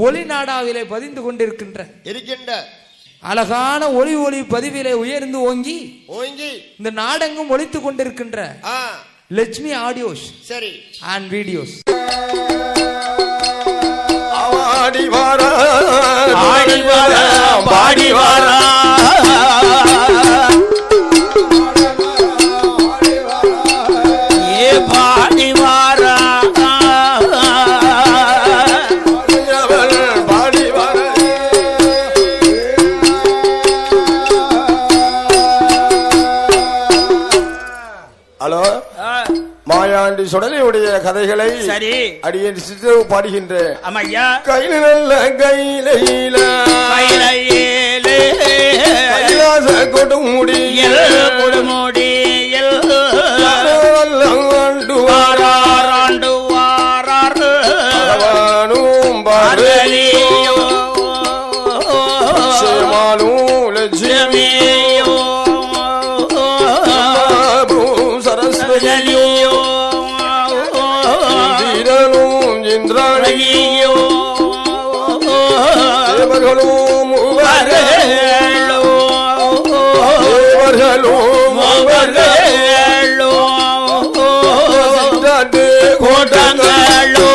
ஒளி நாடாவிலே பதிந்து கொண்டிருக்கின்ற அழகான ஒளி ஒளி பதிவிலே உயர்ந்து ஓங்கி இந்த நாடெங்கும் ஒலித்துக் கொண்டிருக்கின்ற லட்சுமி ஆடியோஸ் சரி அண்ட் வீடியோஸ். ஆடி வாரா ஆடி வாரா பாடி வாரா ஏ பாடி வாரா பாடி வாரா. ஹலோ, மாயாண்டி சுடலையுடைய கதைகளை சரி அடியேன் சித்தவு பாடுகின்றேன். அம்மையா கையில நல்ல கையில கைலாச கொடுமுடியில் ஆண்டு வாராரும் பாரலியோ சேமாலும் லட்சுமியோ சரஸ்வதியோ இந்திராணியோ தேவர்களும் கோட்டங்களோ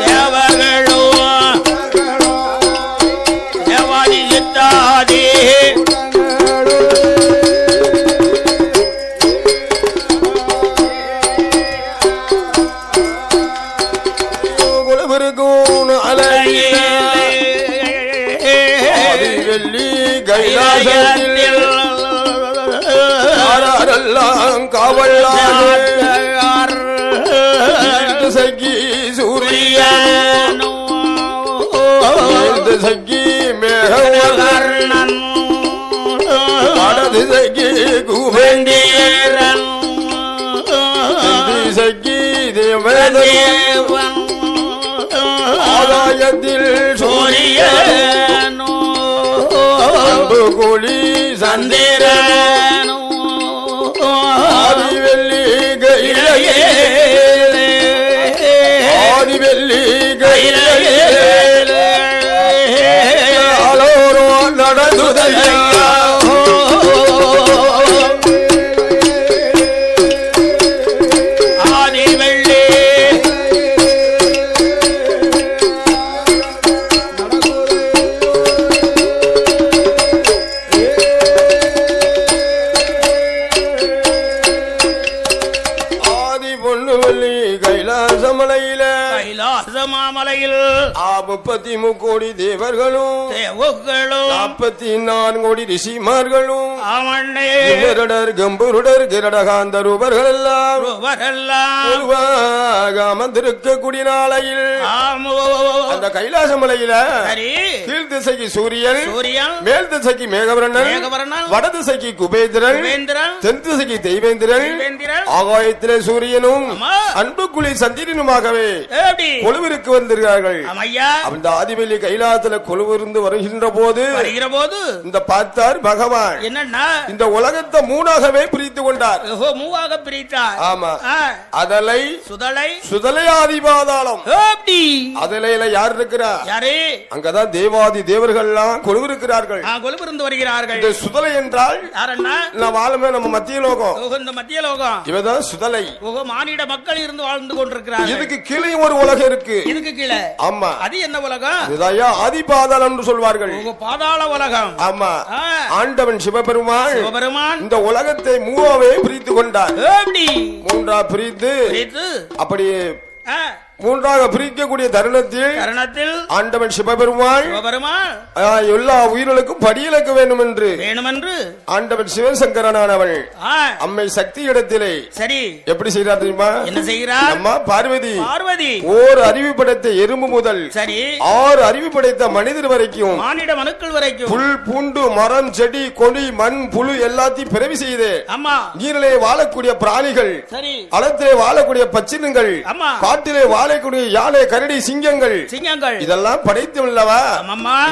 தேவர்களோ தேவாதி சித்தாதே காவலார் சகி சூரியன் சகி மேகவர்ணன் வடது சகி குபேந்திரன் சகி தேவதேவன் ஆதாயத்தில் சூரியன் கோழி சந்திரன் ஆதிவெள்ளி கையிலே ஆதிவெள்ளி கையிலே அலோரோ நடந்துதையா முப்பத்தி முக்கோடி தேவர்களும் 44 கோடி ரிஷிமார்களும் கிரடர் கம்புருடர் கிரடகாந்தரூபர்கள் எல்லாம் அமர்ந்திருக்கக்கூடிய நாளையில் அந்த கைலாச மலையில கீழ் திசைக்கு சூரியன் மேல் திசைக்கு மேகவர்ணன் வட திசைக்கு குபேந்திரன் தென் திசைக்கு தெய்வேந்திரன் ஆகாயத்திலே சூரியனும் அன்புக்குழி சந்திரனுமாகவே கொலுவிற்கு வந்திருக்கிறார்கள். அந்த ஆதிவெள்ளி கைலாசத்துல கொலுவிருந்து வருகின்ற போது இந்த பார்த்தார் பகவான் என்னன்னா இந்த உலகத்தை மூணாகவே பிரித்து கொண்டார். மூவாக பிரித்தார். ஆமா, அதலை சுதலை சுதலை ஆதி பாதாளம். அதலையில யார் இருக்கிறா? யாரு? அங்கதான் தேவாதி தேவர்கள் எல்லாம் கொலுவிருக்கிறார்கள், கொலுவிருந்து வருகிறார்கள். இந்த சுதலை என்றால் யாரன்னா வாழுமே நம்ம மத்திய லோகம். இந்த மத்திய லோகம் இவதான் சுதலை. மானிட மக்கள் இருந்து வாழ்ந்து கொண்டிருக்கிறார்கள். இதுக்கு கீழே ஒரு உலகம் இருக்கு. இதுக்கு கீழே ஆமா, அது என்ன உலகம்? இதுதான் ஆதி பாதாளம் என்று சொல்வார்கள். பாதாள உலகம். ஆமா, ஆண்டவன் சிவபெருமான் இந்த உலகத்தை மூவாவே பிரித்து கொண்டார். மூன்றா பிரித்து அப்படி மூன்றாக பிரிக்கக்கூடிய தருணத்தில் ஆண்டவன் சிவபெருமான் எல்லா உயிர்களுக்கும் படியிலக்க வேண்டும் என்று ஆண்டவன் சிவசங்கரனானவள் அம்மை சக்தி இடத்திலே சரி எப்படி செய்கிறார் தெரியுமா? என்ன செய்கிறார்? அம்மா பார்வதி ஓர் அறிவு படைத்த எறும்பு முதல் சரி 6 அறிவு படைத்த மனிதர் வரைக்கும் மானிட மனுக்கள் வரைக்கும் புல் பூண்டு மரம் செடி கொடி மண் புழு எல்லாத்தையும் பிறவி செய்து நீரிலே வாழக்கூடிய பிராணிகள் சரி அளத்திலே வாழக்கூடிய பச்சினங்கள் காட்டிலே வாழ ஆலைக்குடி யானை கரடி சிங்கங்கள் இதெல்லாம் படைத்தவல்லவா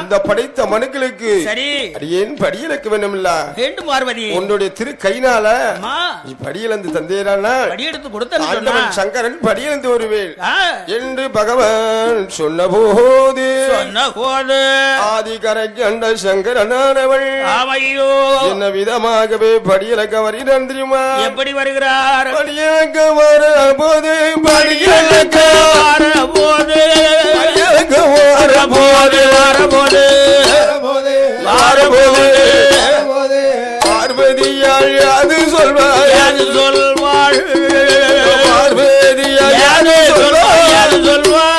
இந்த படைத்த மனுக்களுக்கு சரி அடியேன் படியலுக்கு வேண்டும் இல்ல வேண்டும் பார்வதி உன்னுடைய திரு கைனால நீ படியலந்து தந்தேரானா படியெடுத்து கொடுத்த சங்கரன் படியலந்து வருவேன் என்று பகவான் சொன்னபோது ஆதி கரைக்கண்ட சங்கரனானவள் என்ன விதமாகவே படியலக்க வருகிறான் தெரியுமா எப்படி வருகிறார் படியலக்க வரபோது படியலக்க வரபோது படியலக்க வரபோது வரபோது வரபோது பார்வதியாள் அது சொல்வாள் அது சொல்வாள் பார்வதியாள் அது சொல்வாள் அது சொல்வாள்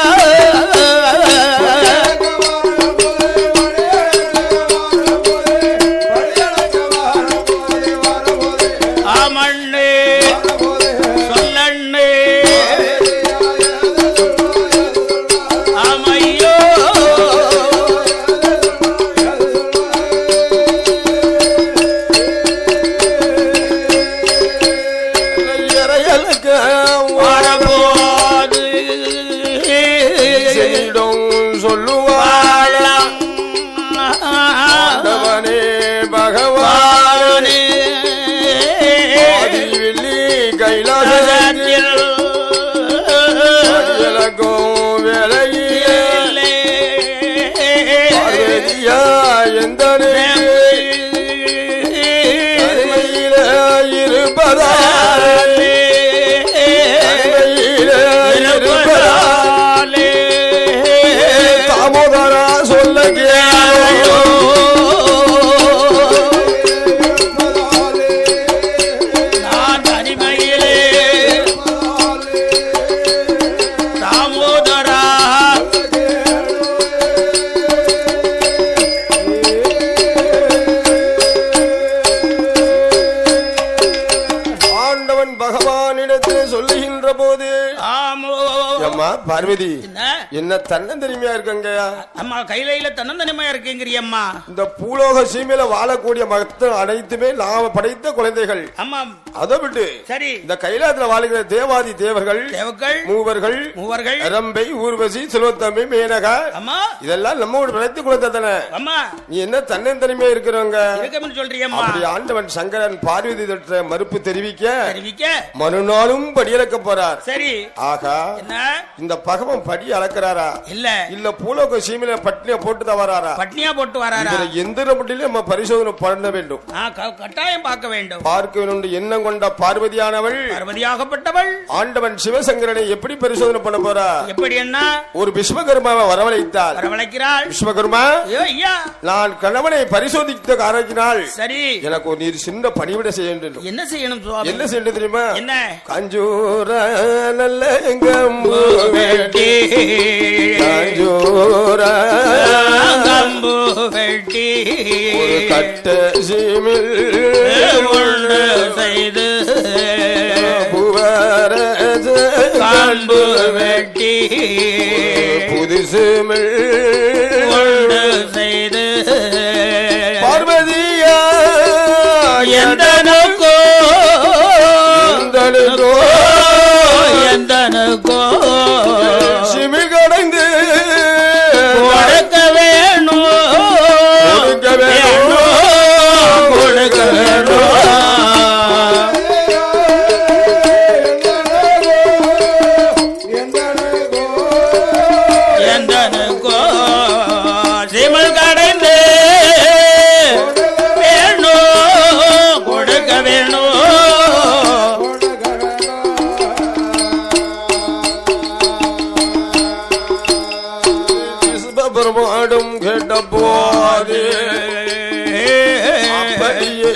பார்வதி என்ன தன்னந்தனிமையா இருக்கங்க அம்மா கையில தன்னந்தனிமையா இருக்குங்கறீ அம்மா இந்த பூலோக சீமையில வாழக்கூடிய மக்கள் அனைத்துமே நாம படைத்த குழந்தைகள் அம்மா அதை விட்டு சரி இந்த கைலாயத்துல வாழுகிற தேவாதி தேவர்கள் மூவர்கள் ரம்பை ஊர்வசி செல்வத்தம்பி மேனகா அம்மா இதெல்லாம் நம்மோட படைத்த குழந்தை தானே அம்மா நீ என்ன தன்னந்தனிமையா இருக்கிறவங்க இருக்கணும்னு சொல்றீ அம்மா அப்படி ஆண்டவன் சங்கரன் பார்வதி தட்ட மறுப்பு தெரிவிக்க மறுநாளும் படியலக்க போறார் சரி ஆகா என்ன இந்த பகவான் படி அளக்கிறாரா இல்ல பூலோக சீமையில பட்னியா போட்டு வராரா பட்னியா போட்டு வராரா எந்த முட்டிலும் நம்ம பரிசோதனை பண்ண வேண்டும் கட்டாயம் பார்க்க வேண்டும் எண்ணம் கொண்ட பார்வதியாகப்பட்டவள் ஆண்டவன் சிவசங்கரனை எப்படி பரிசோதனை பண்ண போறா எப்படி என்ன ஒரு விஸ்வகர்மாவை வரவழைக்கிறாள் விஸ்வகர்மா நான் கணவனை பரிசோதித்த காரணத்தினால் சரி எனக்கு ஒரு நீர் சின்ன பணிவிட செய்ய வேண்டும் என்ன செய்யணும் தெரியுமா என்ன கஞ்சூர நல்ல வெட்டி கம்பு வெட்டி கட்ட சீமில் செய்து கம்பு வெட்டி புதுசு செய்து பார்வதியா எந்தனுக்கோ சிமிழ் கடைந்து கொடுக்க வேணும் எந்தனுக்கோ சிமிழ் கடைந்து வேணும் கொடுக்க வேணும் பெருமாடும் கேட்ட போது அப்படியே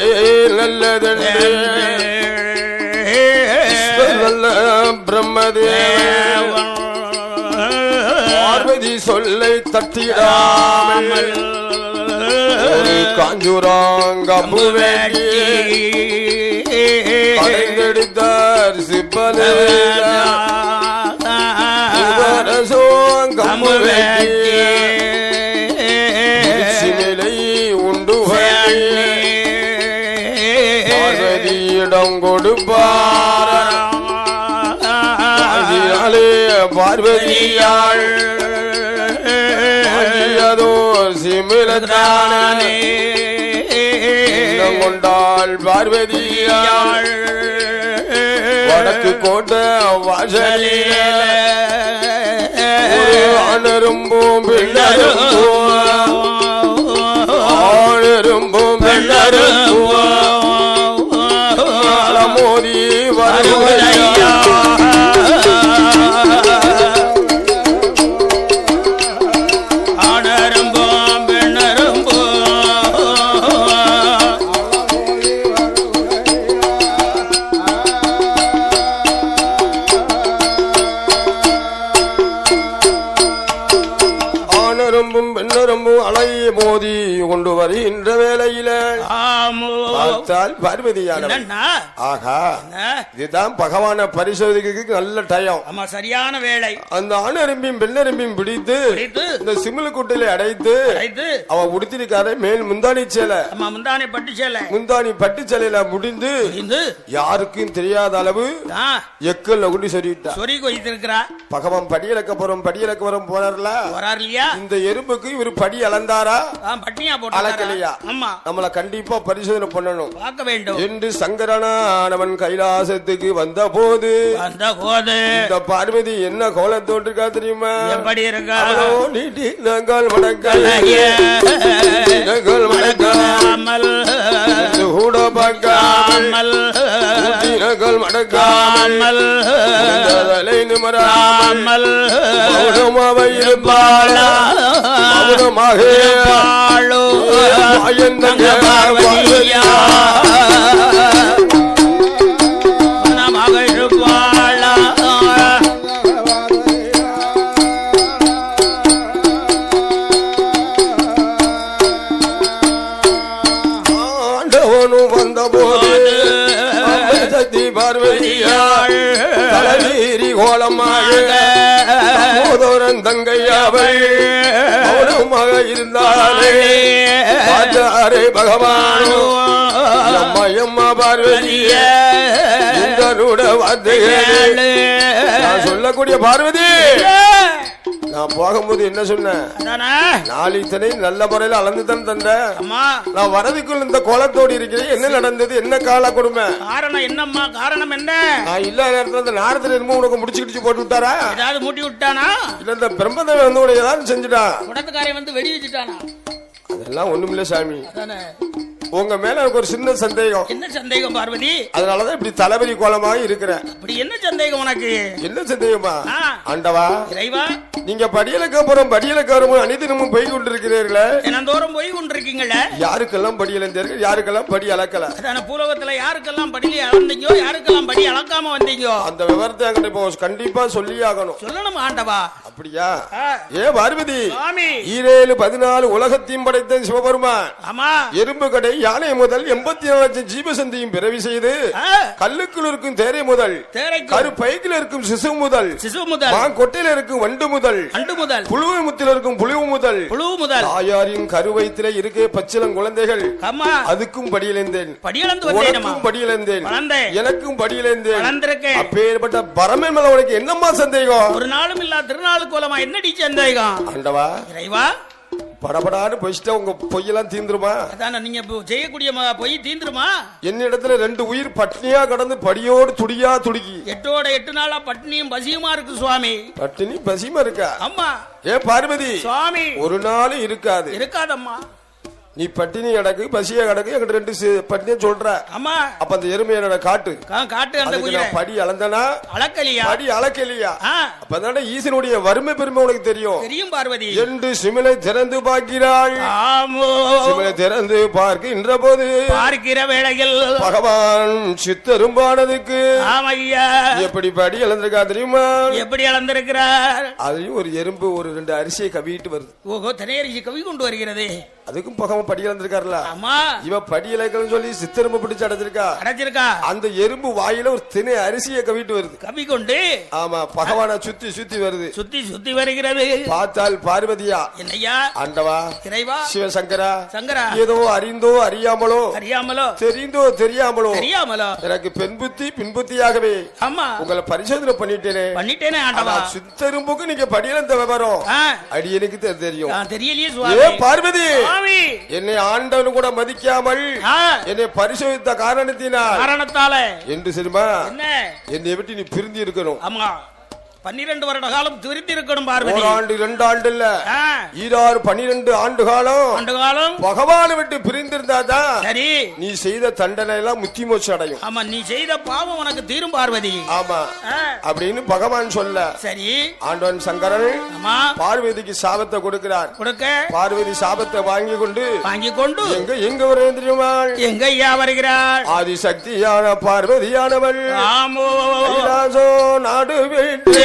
நல்லதென்று நல்ல பிரம்மதேவன் பார்வதி சொல்லை தட்டிடாமல் காஞ்சூராங்கம்பு வேண்டி கடைந்தெடுத்தார் சிப்பனசோங்கம்பு வேண்டி சிமிலை உண்டு பார்வதியிடம் கொடுப்பார் பார்வதியாள் அதோ சிமிழத்தானே கொண்டாள் பார்வதியாள் வடக்கு கோட்டை வாசலிலே ஆணரும்பும் பெண்ணரும்பும் ஆணரும்பும் பெண்ணரும்பும் மோதி வருவதையா மோதி கொண்டு வருகின்ற வேளையில பார்வதியான ஆகா இதுதான் பகவான பரிசோதிக்கிறதுக்கு நல்ல டயம். ஆமா, சரியான வேளை. அந்த ஆணரும்பியும் பெண்ணரும்பியும் பிடித்து இந்த சிமிழ் குட்டையில அடைத்து அவ உடுத்திருக்காரு மேல் முந்தானி சேலை. முந்தானி பட்டு சேலை. முந்தானி பட்டு சேலையில முடிந்து யாருக்கும் தெரியாத அளவு எக்கல்ல குடி சொல்லிவிட்டா. பகவான் படியலக்க போறோம் படியலக்க வரும் போறாருல இந்த எறும்புக்கு இவர் படி அளந்தாரா அளக்கலையா? நம்மள கண்டிப்பா பரிசோதனை பண்ணணும் பார்க்க வேண்டும் என்று சங்கரனானவன் கைலாசத்துக்கு வந்த போது இந்த பார்வதி என்ன கோலத்தோடு இருக்கா தெரியுமா? எப்படி இருக்கா? நீட்டி நங்கள் மடங்கள் நங்கள் மடக்காமல் கூட பார்க்காமல் நங்கள் மடக்காமல் நிமராமல் மௌனமாக இருப்பாளா மௌனமாக பார்வதியா இருப்பாளா ஆண்டவனும் வந்த போது சக்தி பார்வதியாள் தலைவீரி கோலமாக சகோதரன் தங்கையாவள் மௌனமாக இருந்தாலே பார்த்தாரே பகவானோ அம்மா பார்வதிய வார்த்தைகளே நான் சொல்லக்கூடிய பார்வதி நான் போகும்போது என்ன சொன்னேன்? நாளைக்கு நல்ல முறையில அளந்து தான் தந்த. நான் வரதுக்குள் இந்த கோலத்தோடு இருக்கிறேன். என்ன நடந்தது? என்ன கால கொடுமை? காரணம் என்னம்மா? காரணம் என்ன? நான் இல்லாத நேரத்துல இந்த நேரத்துல என்னமோ உனக்கு முடிச்சு போட்டு விட்டாரா? ஏதாவது மூட்டி விட்டானா? இல்ல இந்த பிரம்மதேவ வந்து உனக்கு ஏதாவது செஞ்சுட்டா? உடத்துக்காரன் வந்து வெடி வச்சுட்டானா? அதெல்லாம் ஒண்ணுமில்ல சாமி. உங்க மேல எனக்கு ஒரு சின்ன சந்தேகம். என்ன சந்தேகம் பார்வதி? அதனாலதான் இப்படி தலைவலி கோலமாக இருக்கிறேன். அப்படி என்ன சந்தேகம் உனக்கு? என்ன சந்தேகமா? ஆண்டவா இறைவா, நீங்க படியலுக்கு அப்புறம் படியலுக்கு வரும் அனிதினமும் போய் கொண்டிருக்கிறீர்களே, தினந்தோறும் போய் கொண்டிருக்கீங்களே, யாருக்கெல்லாம் படி இழந்தீர்கள், யாருக்கெல்லாம் படி அளக்கல? அதான பூலோகத்துல யாருக்கெல்லாம் படியில அளந்தீங்கோ, யாருக்கெல்லாம் படி அளக்காம வந்தீங்கோ, அந்த விவரத்தை என்கிட்ட இப்போ கண்டிப்பா சொல்லி ஆகணும். சொல்லணும் ஆண்டவா. அப்படியா? ஏ பார்வதி, 7 14 உலகத்தையும் படைத்த சிவபெருமான், ஆமா, எறும்பு கடை யானை முதல் 84 லட்சம் ஜீவசந்தியும் பிறவி செய்து கல்லுக்குள் இருக்கும் தேரை முதல் கருப்பைக்கில் இருக்கும் சிசு முதல் கொட்டையில் இருக்கும் வண்டு முதல் புழுவு முத்தில் இருக்கும் புழுவு முதல் தாயாரின் கருவயிற்றிலே இருக்க பச்சிலம் குழந்தைகள் அதுக்கும் படியிழந்தேன், படியிழந்தேன், எனக்கும் படியிழந்தேன். அப்பேற்பட்ட பரமன் மேல உனக்கு என்னம்மா சந்தேகம்? ஒரு நாளும் இல்ல திருநாள் கோலமா என்னடி சந்தேகம்? ஆண்டவா, இறைவா, படபடான்னு போயிட்டா உங்க பொய்யெல்லாம் தீந்துருமா? அதான நீங்க செய்யக்கூடிய பொய் தீந்துருமா? என்னிடத்துல 2 உயிர் பட்னியா கடந்து படியோடு துடியா துடிக்கி 8 நாளா பட்னியும் பசியுமா இருக்கு சுவாமி. பட்டினி பசியுமா இருக்கா? அம்மா. ஏ பார்வதி சுவாமி, ஒரு நாள் இருக்காதம்மா. நீ பட்டினி கிடக்கு பசியா கிடக்கு என்கிட்ட 2 பட்டினியா சொல்ற. அம்மா, அப்ப அந்த எருமை என்னோட காட்டு அந்த படி அளந்தனா அளக்கலியா? படி அளக்கலியா? அப்ப ஈசனுடைய வறுமை பெருமை உனக்கு தெரியும் பார்வதி என்று சிமிலை திறந்து பார்க்கிறாள். சிமிலை திறந்து பார்க்கின்ற போது பார்க்கிற வேளையில் பகவான் சித்தரும்பானதுக்கு ஆமையா எப்படி படி அளந்திருக்கா தெரியுமா? எப்படி அளந்திருக்கிறார்? அதையும் ஒரு எறும்பு ஒரு 2 அரிசியை கவிட்டு வருது. ஓஹோ, தனி அரிசி கவி கொண்டு வருகிறது. அதுக்கும் பகவான் படி இழந்திருக்காருல. ஆமா, இவ படி இழக்கணும்னு சொல்லி சித்தெரும்பு பிடிச்சு அடைச்சிருக்கா. அந்த எறும்பு வாயில ஒரு திணை அரிசியை கவிட்டு வருது. கவிக்கொண்டு ஆமா பகவான சுத்தி சுத்தி வருது. சுத்தி வருகிறது. பார்த்தால் பார்வதியா, என்னையா ஆண்டவா, இறைவா, சிவசங்கரா, சங்கரா, ஏதோ அறிந்தோ அறியாமலோ தெரிந்தோ தெரியாமலோ எனக்கு பெண் புத்தி பின்புத்தியாகவே ஆமா உங்களை பரிசோதனை பண்ணிட்டேனே ஆண்டவா. சித்தெரும்புக்கு நீங்க படியிழந்த விவரம் அடியனுக்கு தெரியும். தெரியலையே பார்வதி, என்னை ஆண்டவனு கூட மதிக்காமல் என்னை பரிசோதித்த காரணத்தால என்று தெரியுமா என்னை விட்டு நீ பிரிந்து இருக்கணும். 12 வருட காலம் திருத்தி இருக்கணும் பார்வதி. ஒரு ஆண்டு 2 ஆண்டு இல்ல, 12 ஆண்டு காலம் பகவானை விட்டு பிரிந்திருந்தாதான் சரி நீ செய்த தண்டனை எல்லாம் முத்தி மோட்சம் அடையும். ஆமா, நீ செய்த பாவம் உனக்கு தீரும் பார்வதி. ஆமா அப்படின்னு பகவான் சொல்ல சரி ஆண்டவன் சங்கரன் பார்வதிக்கு சாபத்தை கொடுக்கிறார். பார்வதி சாபத்தை வாங்கி கொண்டு எங்க வருகிறாள்? எங்க ஐயா வருகிறாள்? ஆதிசக்தியான பார்வதியானவள் கைலாசோ நாடு விட்டு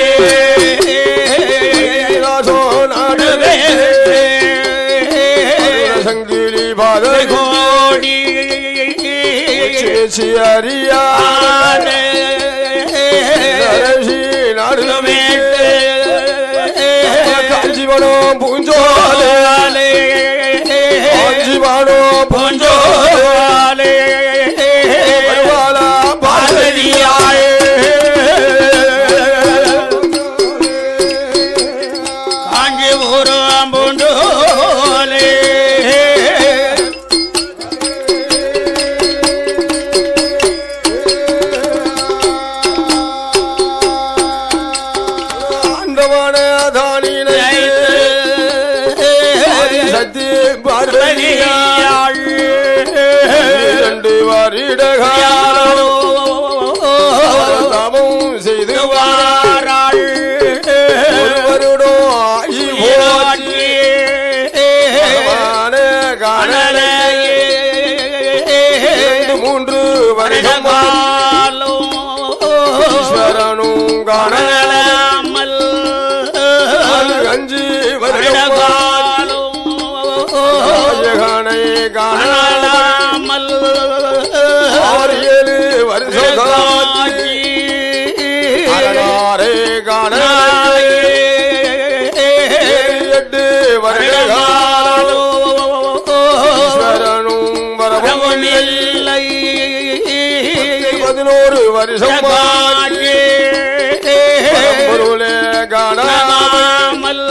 சங்கிலி பாதை கோடி அறியா காஞ்சிவனோ பூஞ்சோலே காஞ்சிவனோ பூஞ்சோலே பார்வதியாயே செய்து வாராள் ஒருவருடோ மூன்று வருடம் ஈஸ்வரனும் காணலாமல் 5 வருடம் காணலாமல் 6-7 வருஷம் இல்லை 11 வருஷம் பொருளே காணாமல்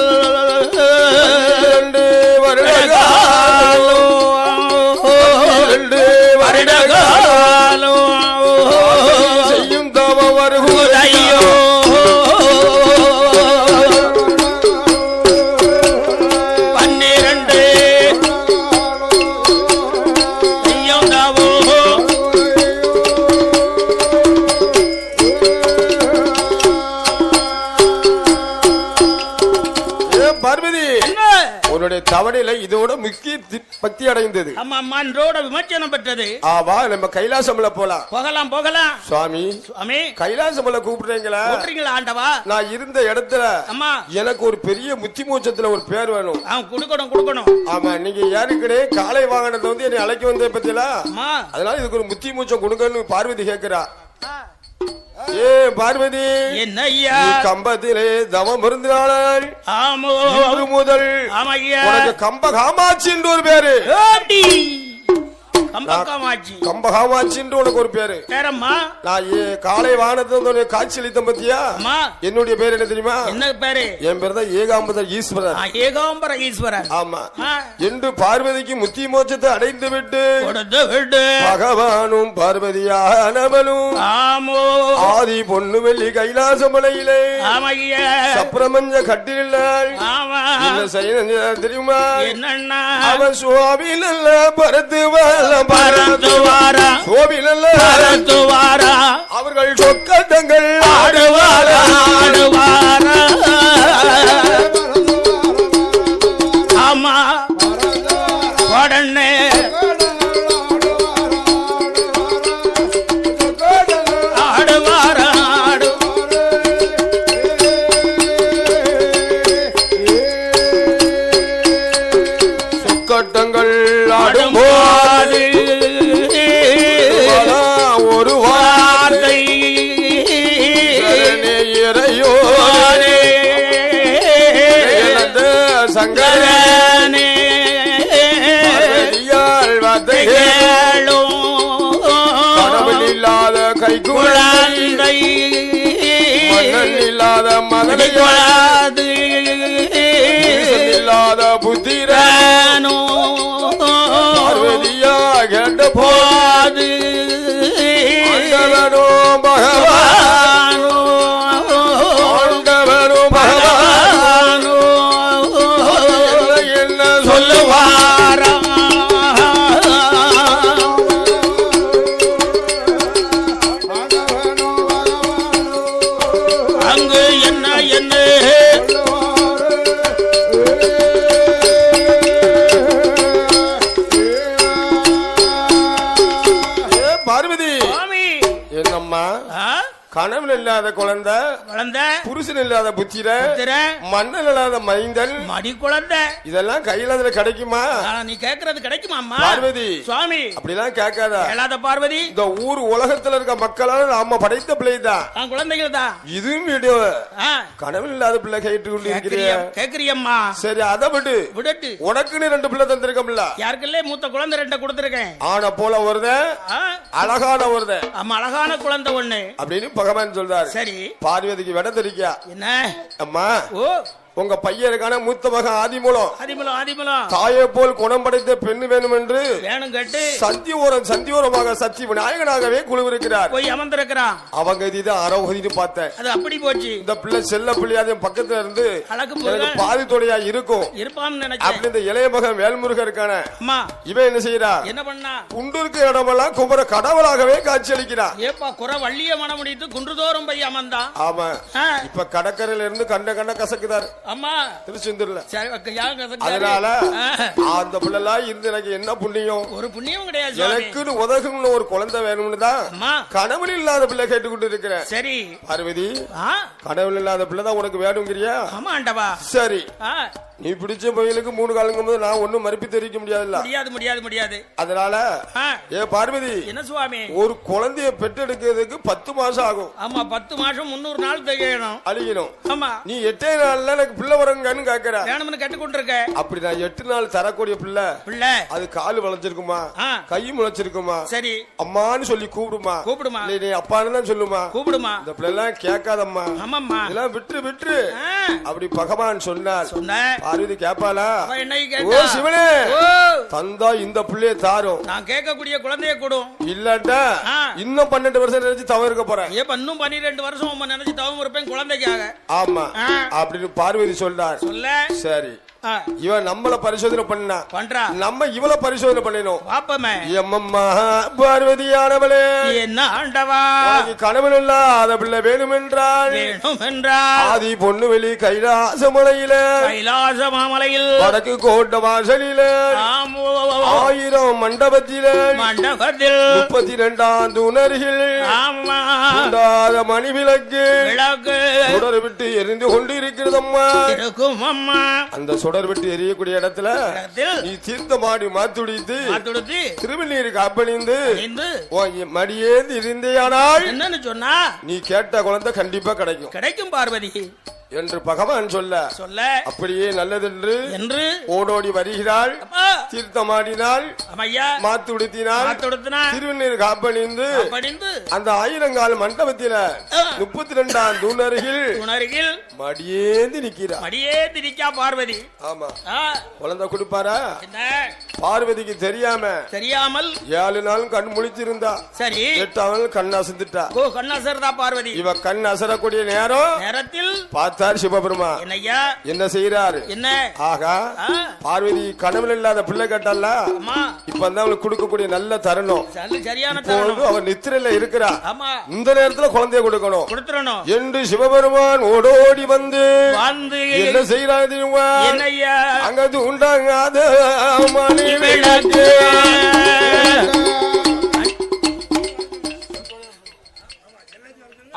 2 வருடகாலோ செய்யும் தவ வருகையோ தவணையில இதோட முக்கிய பக்தி அடைந்தது. விமர்சனம் பெற்றது. ஆவா நம்ம கைலாசம்ல போகலாம் சுவாமி. கைலாசம்ல கூப்பிடுறீங்களா? ஆண்டவா, நான் இருந்த இடத்துல எனக்கு ஒரு பெரிய முத்தி மோட்சத்துல ஒரு பேர் வேணும். கொடுக்கணும். ஆமா, நீங்க ஏற்கனவே காலை வாகனத்தை வந்து என்னை அழைக்க வந்தே பத்தியா, அதனால இதுக்கு ஒரு முத்தி மோட்சம் கொடுங்கன்னு பார்வதி கேட்கிறா. ஏ பார்வதி, என்ன ஐயா கம்பத்திலே தவம் இருந்தாள் முதல் உனக்கு கம்ப காமாட்சி என்று ஒரு பேரு. கம்பகாமாட்சி என்று உனக்கு ஒரு பேரு. நான் காலை வானத்தை காட்சியளித்த பத்தியா, என்னுடைய பேர் என்ன தெரியுமா? என்ன பேரு? என் பேர் தான் ஏகாம்பர ஈஸ்வரன். ஆமா, என்று பார்வதிக்கு முத்தி மோட்சத்தை அடைந்து விட்டு பகவானும் பார்வதியானவளும் ஆதி பொண்ணு வெள்ளி கைலாசமலையிலே சப்ரமஞ்ச கட்டில் தெரியுமா? அவன் சுவாமி நல்ல அவர்கள் சொக்கட்டங்கள் ஆடுவாரா ஆமா உடனே சொக்கட்டங்கள் இறையோ சங்கரனே கடவுள் இல்லாத கைக்குழந்தை மன்னன் இல்லாத மதனை இல்லாத புத்திரனோ பார்வதியா கேட்ட போது ஆண்டவனோ பகவானோ ஆண்டவனோ பகவானோ என்ன சொல்லுவாரா அங்கு என்ன என்ன பார்வதி என்னம்மா கணவன் இல்லாத குழந்தை புருஷன் இல்லாத புத்திரன் மன்னன் இல்லாத மைந்தன் மடி குழந்தை இதெல்லாம் கையில அதுல கிடைக்குமா? நீ கேக்குறது கிடைக்குமா பார்வதி? சுவாமி அப்படிலாம் கேட்காத. கேளாத பார்வதி. இந்த ஊர் உலகத்துல இருக்க மக்களால நாம படைத்த பிள்ளைதான் குழந்தைகள் தான். இதுவும் வீடியோ கணவன் இல்லாத பிள்ளை கேட்டு கொண்டு கேக்குறியம்மா. சரி அதை விடட்டு உனக்குன்னு 2 பிள்ளை தந்திருக்கோம்ல. யாருக்குள்ளே மூத்த குழந்தை 2 கொடுத்திருக்கேன். ஆன போல வருத அழகான வருத. ஆமா அழகான குழந்தை ஒண்ணு அப்படின்னு பகவான் சொல்றாரு. சரி பார்வதிக்கு விட தெரியா என்ன அம்மா? ஓ உங்க பையனுக்கான மூத்த மகன் ஆதிமூலம் தாயை போல் குணம் படைத்த பெண்ணு வேணும் என்று வேணும் கேட்டு சந்தியோரமாக சத்தி விநாயகனாகவே குழுவிருக்கிறார். போய் அமர்ந்திருக்கிறான். அவங்க இதுதான் அறவதின்னு பார்த்தேன். அது அப்படி போச்சு. இந்த பிள்ளை செல்ல பிள்ளையாத பக்கத்துல இருந்து எனக்கு பாதி தொடையா இருக்கும் இருப்பான்னு நினைச்சேன். அப்படி இந்த இளைய மகன் வேல்முருகன் இருக்கான அம்மா இவன் என்ன செய்யறா? என்ன பண்ணா? குண்டிருக்க இடமெல்லாம் குமர கடவுளாகவே காட்சி அளிக்கிறான். ஏப்பா குற வள்ளிய மனம் முடித்து குன்றுதோறும் போய் அமர்ந்தான். ஆமா இப்ப கடற்கரையில இருந்து கண்ட கசக்குதார். அம்மா திருச்செந்தூர்ல. அதனால அந்த பிள்ளை இருந்து எனக்கு என்ன புண்ணியம்? ஒரு புண்ணியம் கிடையாது. எனக்குன்னு உதகுன்னு ஒரு குழந்தை வேணும்னு தான் கனவுல இல்லாத பிள்ளை கேட்டுக்கொண்டு இருக்கிறேன். சரி பார்வதி, கனவுல இல்லாத பிள்ளை தான் உனக்கு வேணுங்கிறியா? ஆமா ஆண்டவா. சரி நீ பிடிச்ச பையனுக்கு 3 காலங்கும் போது நான் ஒண்ணும் மறுப்பி தெரிவிக்க முடியாது. அதனால ஏ பார்வதி என்ன சுவாமி, ஒரு குழந்தைய பெற்றெடுக்கிறதுக்கு 10 மாசம் ஆகும். ஆமா 10 மாசம் 300 நாள் அழிக்கணும். ஆமா நீ 8 நாள்ல எனக்கு பிள்ளை வரங்கன்னு கேக்குற. வேணும்னு கேட்டுக்கொண்டிருக்க. அப்படி நான் 8 நாள் தரக்கூடிய பிள்ளை அது கால் வளைச்சிருக்குமா, கை முளைச்சிருக்குமா, சரி அம்மான்னு சொல்லி கூப்பிடுமா? நீ அப்பான்னு தான் சொல்லுமா? கூப்பிடுமா? இந்த பிள்ளை எல்லாம் கேட்காதம்மா. ஆமாம்மா இதெல்லாம் விட்டு அப்படி பகவான் சொன்னார். பார்வதி கேப்பாளா? ஓ சிவனே தந்தா இந்த பிள்ளைய தாரும். நான் கேட்கக்கூடிய குழந்தைய கூடும். இல்லட்டா இன்னும் 12 வருஷம் நினைச்சு தவம் இருக்க போறேன். ஏப்ப இன்னும் 12 வருஷம் நினைச்சு தவம் இருப்பேன் குழந்தைக்காக. ஆமா அப்படின்னு பார்வதி சொல்றார். சரி இவன் நம்மள பரிசோதனை பண்றா, நம்ம இவள பரிசோதனை பண்ணணும். பாப்பமே எம்மம்மா பார்வதியானவளே, என்ன ஆண்டவா கணவன் இல்லாத பிள்ளை வேணுமென்றால் ஆதி பொன்னுவெளி கைலாசமலையில வடக்கு கோட்ட வாசலில 1000 மண்டபத்தில் 32ஆம் தூணருகில் மணி விளக்கு சுடர் விட்டு எரிந்து கொண்டு இருக்கிறதம்மா. அந்த சுடர் விட்டு எரியக்கூடிய இடத்துல நீ தீர்த்தமாடி மாத்துடித்து திருவண்ணீர் காப்பணிந்து மடியேந்து இருந்தேயானால் என்னன்னு சொன்னா நீ கேட்ட குழந்தை கண்டிப்பா கிடைக்கும் பார்வதி என்று பகவான் சொல்ல அப்படியே நல்லதென்று ஓடோடி வருகிறாள். தீர்த்தமாடினாள், மாத்து உடுத்தினாள், திருவண்ணீர் காப்பணிந்து அந்த 1000 கால் மண்டபத்தில 32ஆம் தூணருகில் மடியேந்து நிக்கிறா. பார்வதி ஆமா குழந்தை கொடுப்பாரா? பார்வதிக்கு தெரியாமல் 7 நாள் கண் முழிச்சிருந்தா. சரி 8ஆவது கண் அசந்துட்டா. பார்வதி இவ கண் அசரக்கூடிய நேரத்தில் பார்த்தார் சிவபெருமா. என்ன செய்யறாரு? ஆகா பார்வதி கனவுல இல்லாத பிள்ளை கேட்டால இப்ப அவளுக்கு கொடுக்கக்கூடிய நல்ல தருணம். அவர் நித்திரையில இருக்கிறா. இந்த நேரத்துல குழந்தைய கொடுக்கணும் என்று சிவபெருமான் ஓடோடி வந்து என்ன செய்யறாரு? அங்கது உண்டாகாத மணி விளக்கு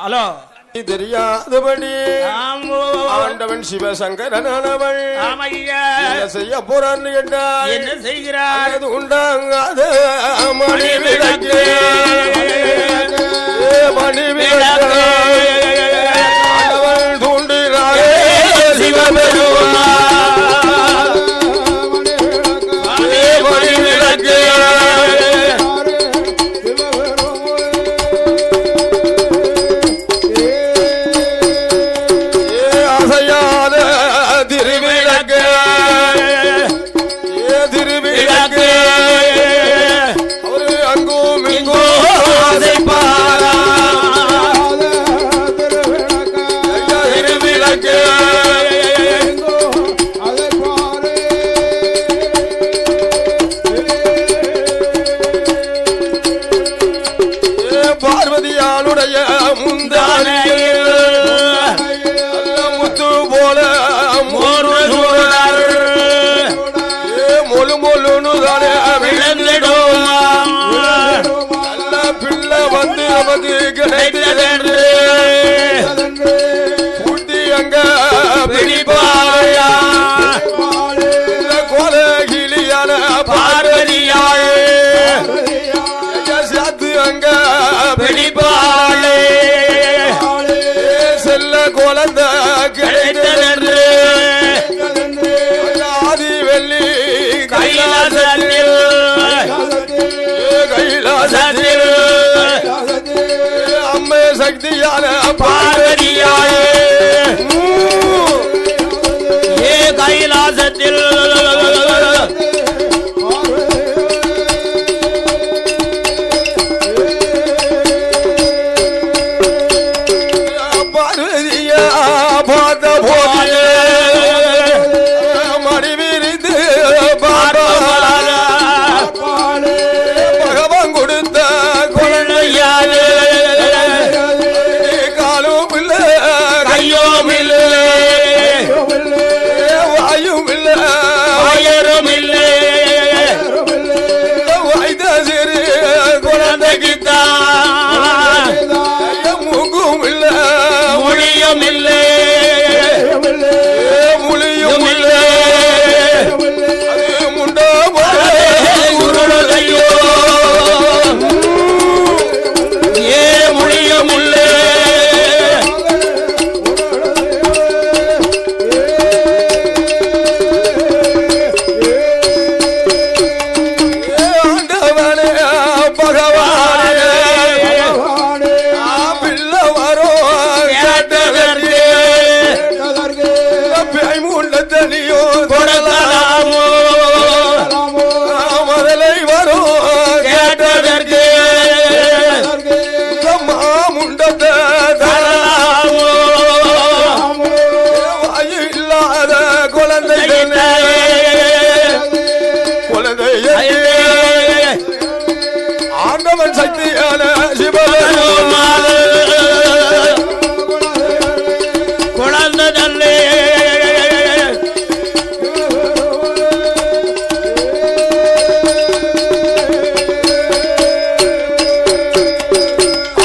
ஹலோ தெரியாதபடி ஆண்டவன் சிவசங்கரனவள் என்ன செய்ய போறான்னு கேட்டால் என்ன செய்கிறார்? அது உண்டாகாத மணி விளக்கு பார்வதியாளுடைய முந்தானையில் முத்து போல மொழு மொழுன்னு தானே விழுந்திடும் நல்ல பிள்ளை வந்து நமக்கு கிடைத்ததென்று கூட்டி அங்க பிடிப்பாயா கோலகிளியான பார்வதியாள் சாத்து அங்க பிடிப்பாளே செல்ல குழந்தை கிடைத்ததென்று ஆதி வெள்ளி கைலாசத்தில் அம்மே சக்தியான பார்வதியாளே கைலாசத்தில் பார்வதியா பார்த்த போது மடி விரிந்து பகவான் கொடுத்த குழந்தையாலே காலும் இல்லை கையும் இல்லை வாயும் இல்லை வயரும் இல்லை வாய்ந்த சிறு குழந்தைக்குத்தான் மூக்கும் இல்லை மொழியும் இல்லை மொழியும் இல்லை முண்டோ குருடையோ ஏ மொழியும் இல்லை ஆண்டவனே பகவானே பிள்ளை வரும் கேட்டதற்கு பேய்முள்ள தனியோ கொடலாமோ முதலை வரும் கேட்டதற்கு மாமுண்டத்தை தரலாமோ வாயு இல்லாத குழந்தை குழந்தை ஆண்டவன் சக்தியான சிவபெருமான் குழந்தை தல்லே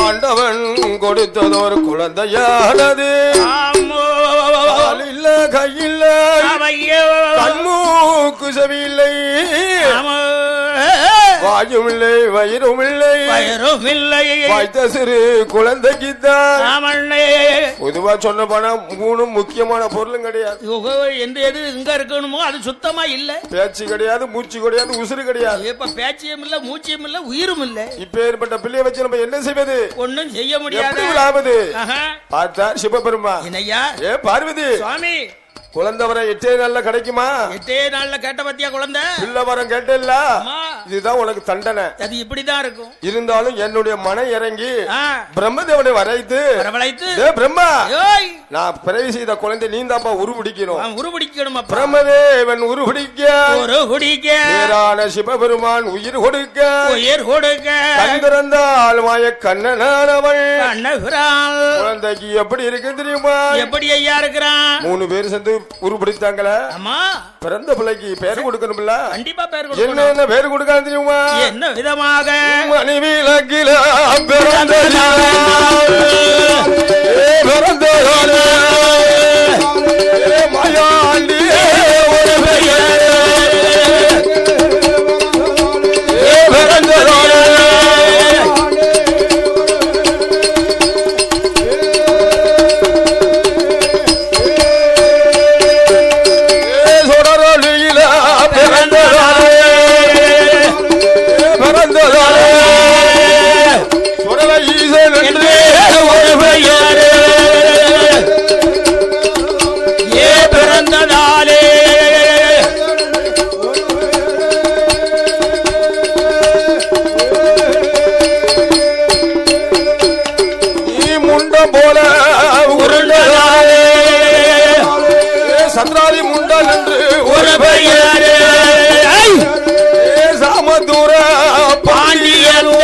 ஆண்டவன் கொடுத்ததோர் குழந்தையானது இல்ல கையில் கண்மூக்கு செவியில்லை வாயும் இல்லை வயிறும் இல்லை வாய்த்த சிறு குழந்தைக்குத்தான் பொதுவா சொன்ன பணம் மூணு முக்கியமான பொருளும் கிடையாது எந்த எது எங்க இருக்கணுமோ அது சுத்தமா இல்ல பேச்சு கிடையாது மூச்சு கிடையாது உசுறு கிடையாது இப்ப பேச்சியம் இல்ல மூச்சியம் இல்ல உயிரும் இல்ல இப்ப ஏற்பட்ட பிள்ளைய வச்சு நம்ம என்ன செய்வது ஒண்ணும் செய்ய முடியாது பார்த்தா சிவபெருமா என்னையா ஏ பார்வதி சுவாமி குழந்தை வர 8 நாள்ல கிடைக்குமா? 8 நாள்ல கேட்ட பத்தியா குழந்தை பிள்ளை வரம் கேட்டல்ல, இதுதான் உனக்கு தண்டனை. அது இப்படிதான் இருக்கும். இருந்தாலும் என்னுடைய மனம் இறங்கி பிரம்மதேவனை வரைத்து பிரம்மா, நான் பிறவி செய்த குழந்தை நீ தாப்பா உருபிடிக்கணும். உருபிடிக்கணும். பிரம்மதேவன் உருபிடிக்க நேரான சிவபெருமான் உயிர் கொடுக்க கந்திருந்தால் மாய கண்ணனானவள் குழந்தைக்கு எப்படி இருக்கு தெரியுமா? எப்படி ஐயா இருக்கிறான்? 3 பேர் சேர்ந்து உருபிடித்தாங்களே, பிறந்த பிள்ளைக்கு பேர் கொடுக்கணும்ல. கண்டிப்பா பேர் கொடுக்கணும். என்ன பேர் கொடுக்க தெரியுமா? என்ன விதமாக? மணிவிலக்கில பிறந்த மாயாண்டி ஒரு சத்ராதி முண்டல் என்று ஒரு பெயர் சாமதூர பாண்டியனோ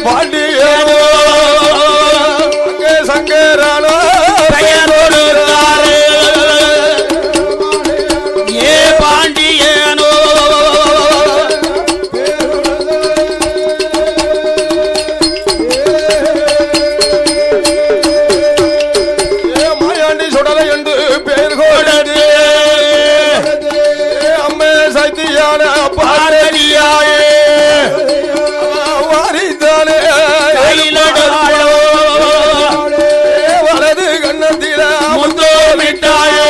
பாண்டியனோ அங்கே சங்கரானோ பெயரோடு ஏ பாண்டியனோ ஏ மாயாண்டி சுடலை என்று பேர் கோடது அம்மே சத்தியான பார்வதியாயே வாரித்தானே வலது கண்ணத்தில முத்தோமிட்டாயே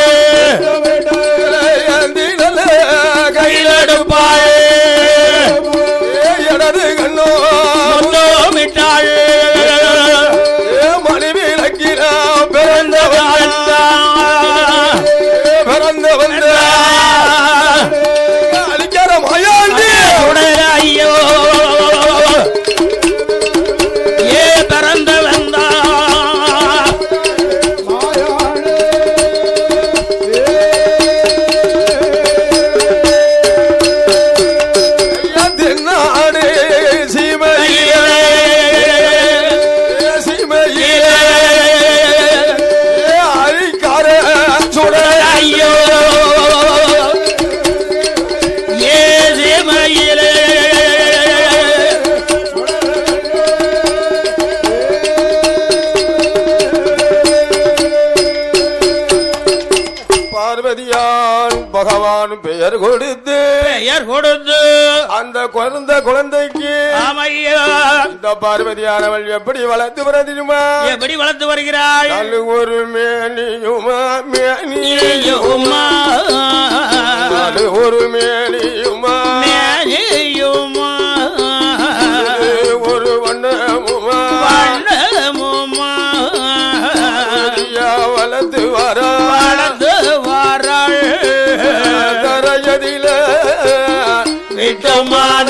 கையிலடுப்பாயே இடது கண்ணோ முத்தோமிட்டாயே மனைவி லக்கிர பிறந்தவன் பிறந்தவன் அழிக்கிற மாயாண்டி ஐயோ ஏ பிறந்த வந்தா தென்னாடு சீமையிலே சீமையிலே அழிக்கார சுட ஐயோ ஏ சீமையிலே பார்வதியான் பகவான் பெயர் கொடுத்து பெயர் கொடுத்து அந்த குழந்தைக்கு ஆமையா இந்த பார்வதியானவள் எப்படி வளர்த்து வர தெரியுமா எப்படி வளர்த்து வருகிறாய் நல்ல ஒரு மேனியுமா நீயுமா நல்ல ஒரு மேனியுமா நீயுமா ஒரு வண்ணமுமா வண்ணமுமா வளர்த்து வர வளர்ந்து வாராள் தரையதில விட்டமான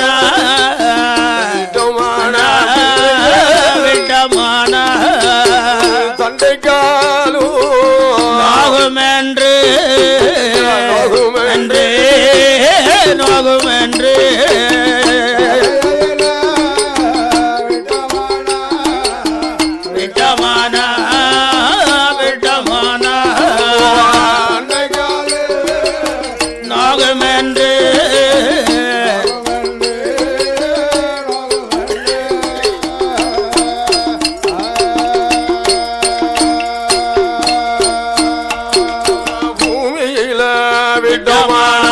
விட்டமான தண்டைக்காலோ நோகுமென்று நோகுமென்று நோகுமென்று விட்டமான விட்டமான நோகுமென்று பூமியில விட்டமான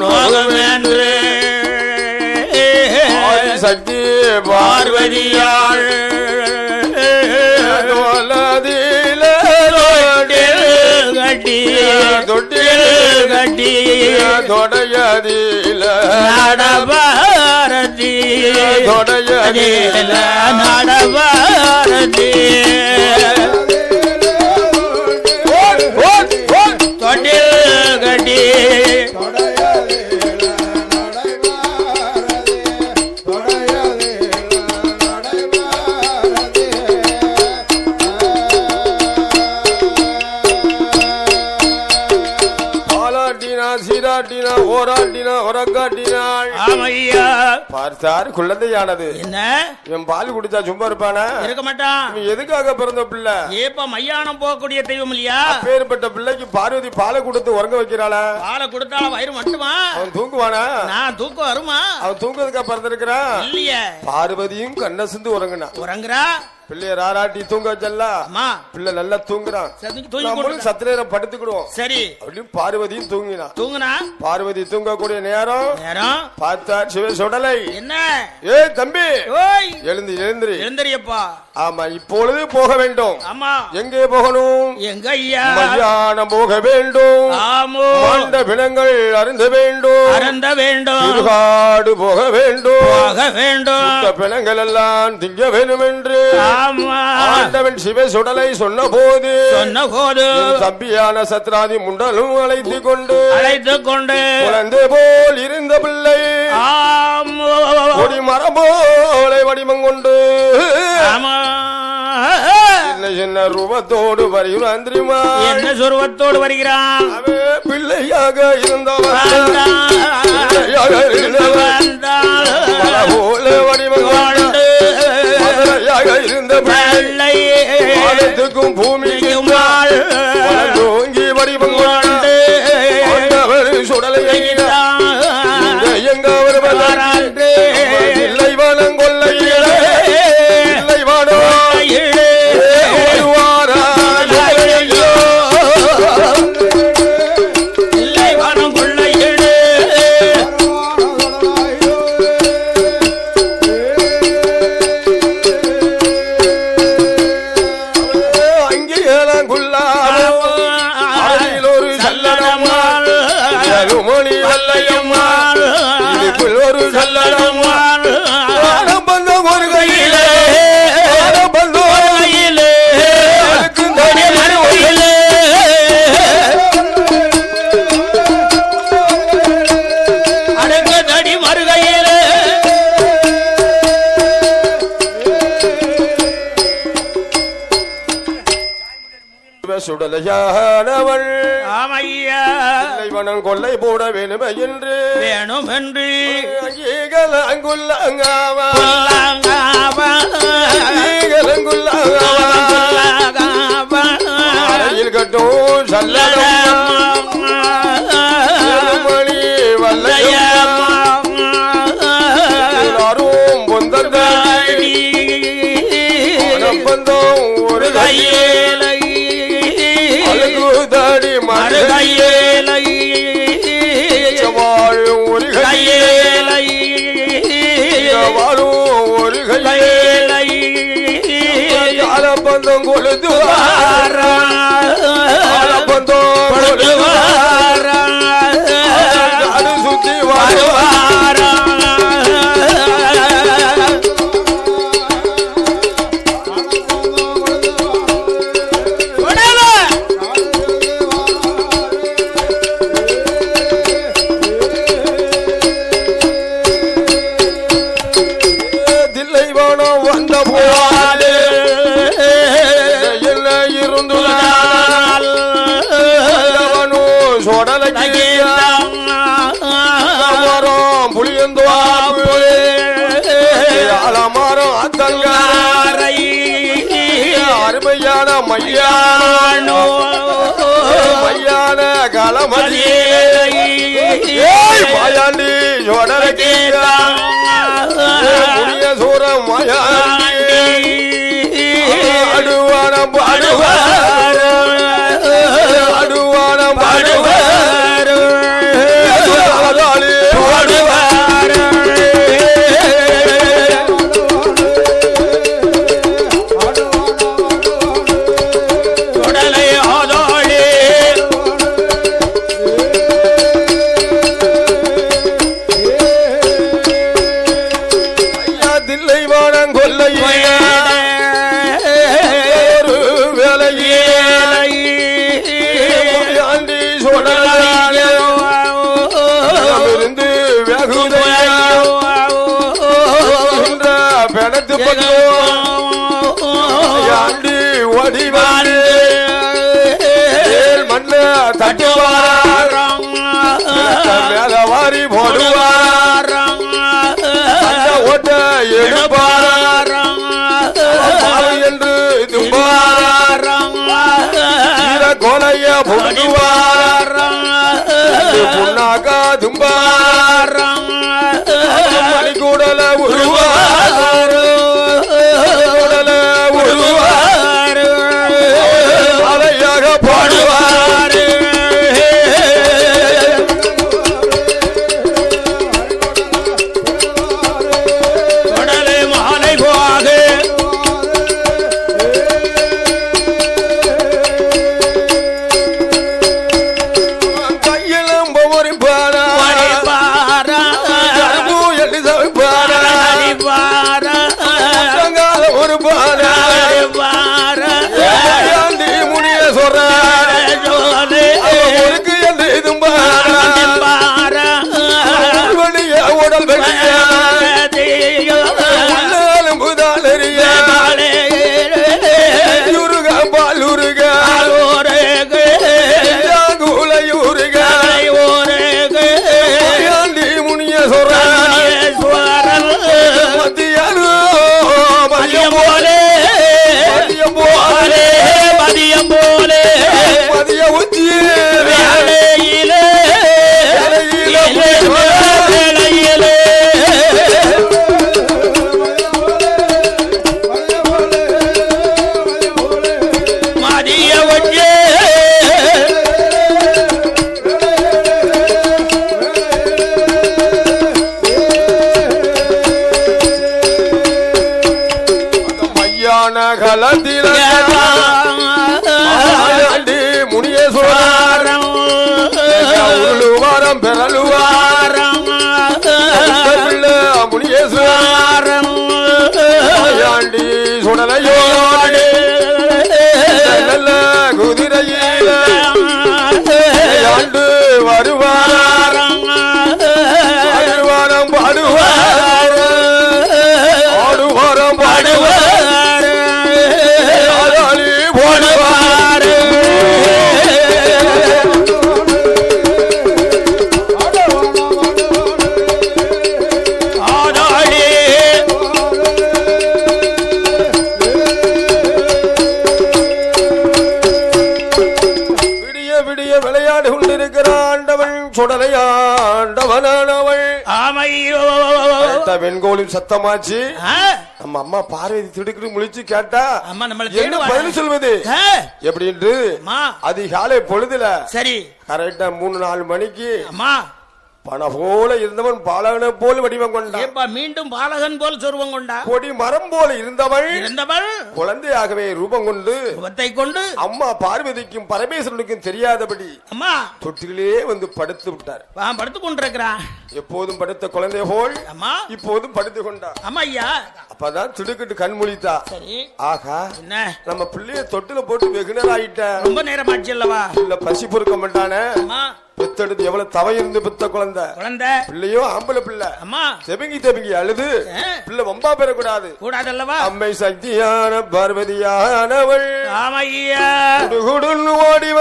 நோகுமென்று சக்தி பார்வதியாள் பார்வதியில கட்டி தொட்டில் கட்டி தொடையதில நடபாரதி தொடையதில நடபாரதி தொட்டில் கட்டி பாலாட்டினா சீராட்டினா ஓராட்டினா உரக்காட்டினாள் ஆமையா பார்த்தார் குழந்தையானது என்ன இவன் பால் குடிச்சா சும்மா இருப்பானா இருக்க மாட்டான் இவன் எதுக்காக பிறந்த பிள்ளை ஏப்ப மையானம் போகக்கூடிய தெய்வம் இல்லையா பேர்பட்ட பிள்ளைக்கு பார்வதி பாலை கொடுத்து உறங்க வைக்கிறாளா பாலை கொடுத்தாலும் வயிறு மட்டுமா அவன் தூங்குவானா நான் தூக்கம் வருமா அவன் தூங்குறதுக்கா பிறந்திருக்கிறான் இல்லையே பார்வதியும் கண்ண சிந்து உறங்குனா உறங்குறா பிள்ளைய ராராட்டி தூங்க வச்சல்ல அம்மா பிள்ளை நல்லா தூங்குறான் தூங்கி நம்மளும் சத்து நேரம் படுத்துக்கிடுவோம் சரி அப்படின்னு பார்வதியும் தூங்கினான் தூங்குனா பார்வதி தூங்கக்கூடிய நேரம் நேரம் பார்த்தா சிவ சுடலை என்ன ஏ தம்பி ஓய் எழுந்திரி எழுந்தறியப்பா ஆமா இப்பொழுது போக வேண்டும் ஆமா எங்கே போகணும் எங்க ஐயா மத்தியானம் போக வேண்டும் ஆமோ மாண்ட பிணங்கள் அருந்த வேண்டும் அருந்த வேண்டும் திருகாடு போக வேண்டும் போக வேண்டும் சுத்த பிணங்கள் எல்லாம் திங்க வேண்டும் என்று ஆமா ஆண்டவன் சிவ சுடலை சொன்ன போது தம்பியான சத்ராதி முண்டலும் அழைத்துக் கொண்டு குழந்தை போல் இருந்த பிள்ளை கொடி மரம் போல வடிவம் கொண்டு என்ன ரூபத்தோடு வருகிறான் தெரியுமா? என்ன சொருவத்தோடு வருகிறான்? அவன் பிள்ளையாக இருந்தவன் போல வடிவம் இருந்த பிள்ளைக்கும் பூமிக்கும் தோங்கி வடிவம் சுடலை எங்க வருவதாண்டு இல்லை வனம் கொள்ளையிலே இல்லை வனோ இல்லை வனம் கொள்ளையிலே அங்கேயெல்லாம் ஒரு சல்லடமாள் மொழி வல்லையம்மாள் இதுக்குள் ஒரு சல்லடமாள் பந்த ஒரு கையிலே பந்த ஒரு கையிலே அடங்க தடி மறுகையிலே சுடலையானவள் ஆமையா வனம் கொள்ளை போட வேணுமே என்று வேணும் என்று கட்டும் சல்லடம் மணி வல்லையாரும் பொந்தம் ஒரு கையேலை தாடி மறுகையேலை வாழும் ஒரு கையேலை வாழும் ஒரு கையேலை காலப்பந்தம் கொழுத்து காலப்பந்தம் சுத்தி வாழுவார வந்த போது என்ன இருந்து சோடலும் புளியந்தோம் அலமாரம் அத்தங்காரை அருமையான மையானோ மையான களமதியே மாயாண்டி சோடலை சூரம் மாயாண்டி அடுவானம் பாடுவார் அடுவானம் பாடுவார் பாடுவார் உடலை ஆதோழி தில்லை வானம் கொல்லை ஒரு வேலையே ஆண்டி சோழலிருந்து வெகுன்ற பிணத்து ஆண்டி ஒடிவாடு மண்ண தட்டுவார் மேல வாரி போடுவார் ஓட்ட எடுப்பார் என்று தும்பார் கோலைய புடுவார் புண்ணாக்கா தும்பார் மணிக்கூடல உருவார் கூடல உருவார் அலையாக பாடுவார் உடலை மாலை போக கையிலும் ஒரு பாரா கலத்தில முனியேஸ்வரம் உருளுவாரம் பெறலுவாரம் முனியேஸ்வரம் ஆண்டி சுடலையோடு நல்ல குதிரையில் ஆண்டு வருவாரம் ஆடுவாரம் பாடுவார் ஆடுவாரம் பாடுவார் ஆடாளி போடுவார் விளையாடு கொண்டிருக்கிற ஆண்டவன் சுடலையாண்டவனானவள் வெண்கோலின் சத்தமாச்சு நம்ம அம்மா பார்வதி திடுக்கிட்டு முழிச்சு கேட்டா என்ன பதில் சொல்வது எப்படின்று அதிகாலை பொழுதுல சரி கரெக்டா 3-4 மணிக்கு அம்மா பண போல இருந்தவன் பாலகனை போல வடிவம் கொண்டான் மீண்டும் பாலகன் போல் சொருவம் கொண்டா கொடி மரம் போல இருந்தவள் குழந்தையாகவே ரூபம் கொண்டு அம்மா பார்வதிக்கும் பரமேஸ்வரனுக்கும் தெரியாதபடி அம்மா தொட்டிலே வந்து படுத்து விட்டார் படுத்துக் கொண்டிருக்கிறான் எப்போதும் படுத்த குழந்தை போல் அம்மா இப்போதும் படுத்து கொண்டார் அம்மா ஐயா அப்பதான் திடுக்கிட்டு கண் முழித்தா ஆகா என்ன நம்ம பிள்ளைய தொட்டில போட்டு வெகு நேரம் ஆயிட்ட ரொம்ப நேரம் ஆச்சு அல்லவா இல்ல பசி பொறுக்க மாட்டானே பெத்தெடுத்து எவ்வளவு தவ இருந்து பெத்த குழந்தை பிள்ளையோ ஆம்பளை பிள்ளை அம்மா தெபிங்கி அழுது பிள்ளை வம்பா பெறக்கூடாது கூடாதல்லவா அம்மை சக்தியான பார்வதியானவள் ஓடி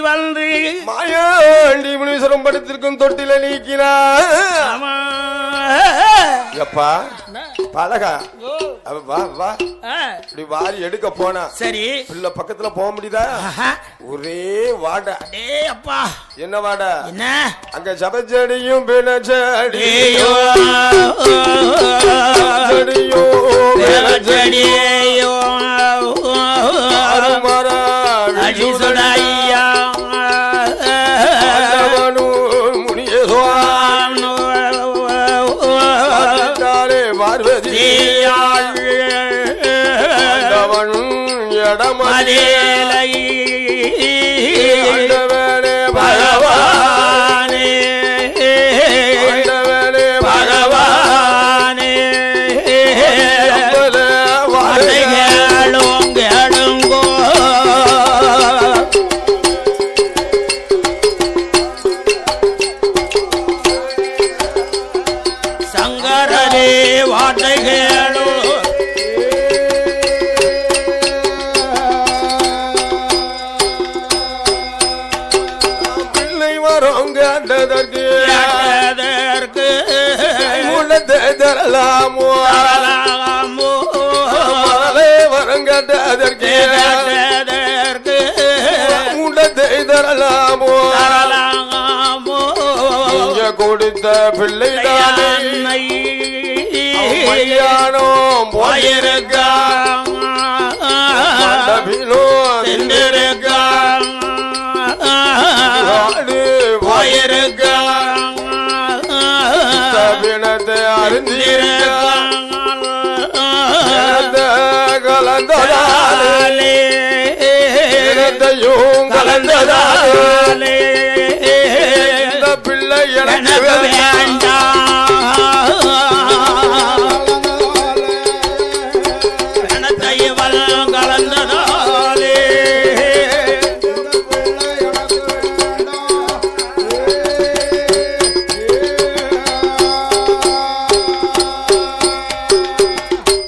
வந்து மாயாண்டி முனீஸ்வரம் படுத்திருக்கும் தொட்டில நீக்கினா எப்பா பழகா வா வா இப்படி வாரி எடுக்க போனா சரி பிள்ளை பக்கத்துல போக முடியுதா ஒரே வாடா அப்பா என்ன வாடா என்ன அங்க ஜபச்சடியும் பிணச்சடியோ பிணச்சடியோ பகவானே பகவானே கேளுங்கோ சங்கரனே வார்த்தை கேளு கொடுத்த பிள்ளைதானோ போயிருக்கா போயிருக்கா பிணத்தை அறிந்திருக்கா கலந்ததாலே கலந்ததாலே இந்த பிள்ளை எனக்கு கலந்ததாலே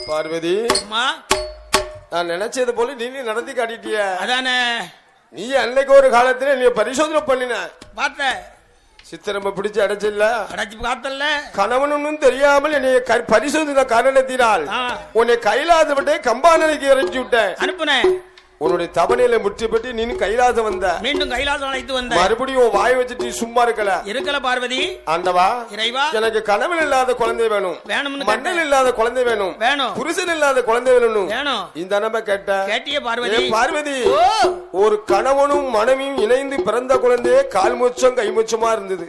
பார்வதி நான் நினைச்சது போல நீ நடத்தி காட்டிட்டிய அதானே நீ அன்னைக்கு ஒரு காலத்துல நீ பரிசோதனை பண்ணின பார்த்த சித்திரம்ப பிடிச்சு அடைச்சில்ல அடைச்சு பார்த்தல கணவனும் தெரியாமல் என்னை பரிசோதனை காரணத்தினால் உன்னை கைலாசப்பட்டே கம்பானரைக்கு இறக்கி விட்டேன் அனுப்புனேன் உன்னுடைய தவணையில முற்றுப்பட்டு நீ கைலாசம் வந்த மீண்டும் கைலாசம் அழைத்து வந்த மறுபடியும் வாய் வச்சுட்டு சும்மா இருக்கல பார்வதி ஆண்டவா இறைவா எனக்கு கணவன் இல்லாத குழந்தை வேணும் மன்னன் இல்லாத குழந்தை வேணும் புருஷன் இல்லாத குழந்தை வேணும் இந்த நம்ம கேட்டிய பார்வதி ஒரு கணவனும் மனைவியும் இணைந்து பிறந்த குழந்தையே கால் மூச்சம் கை மூச்சமா இருந்தது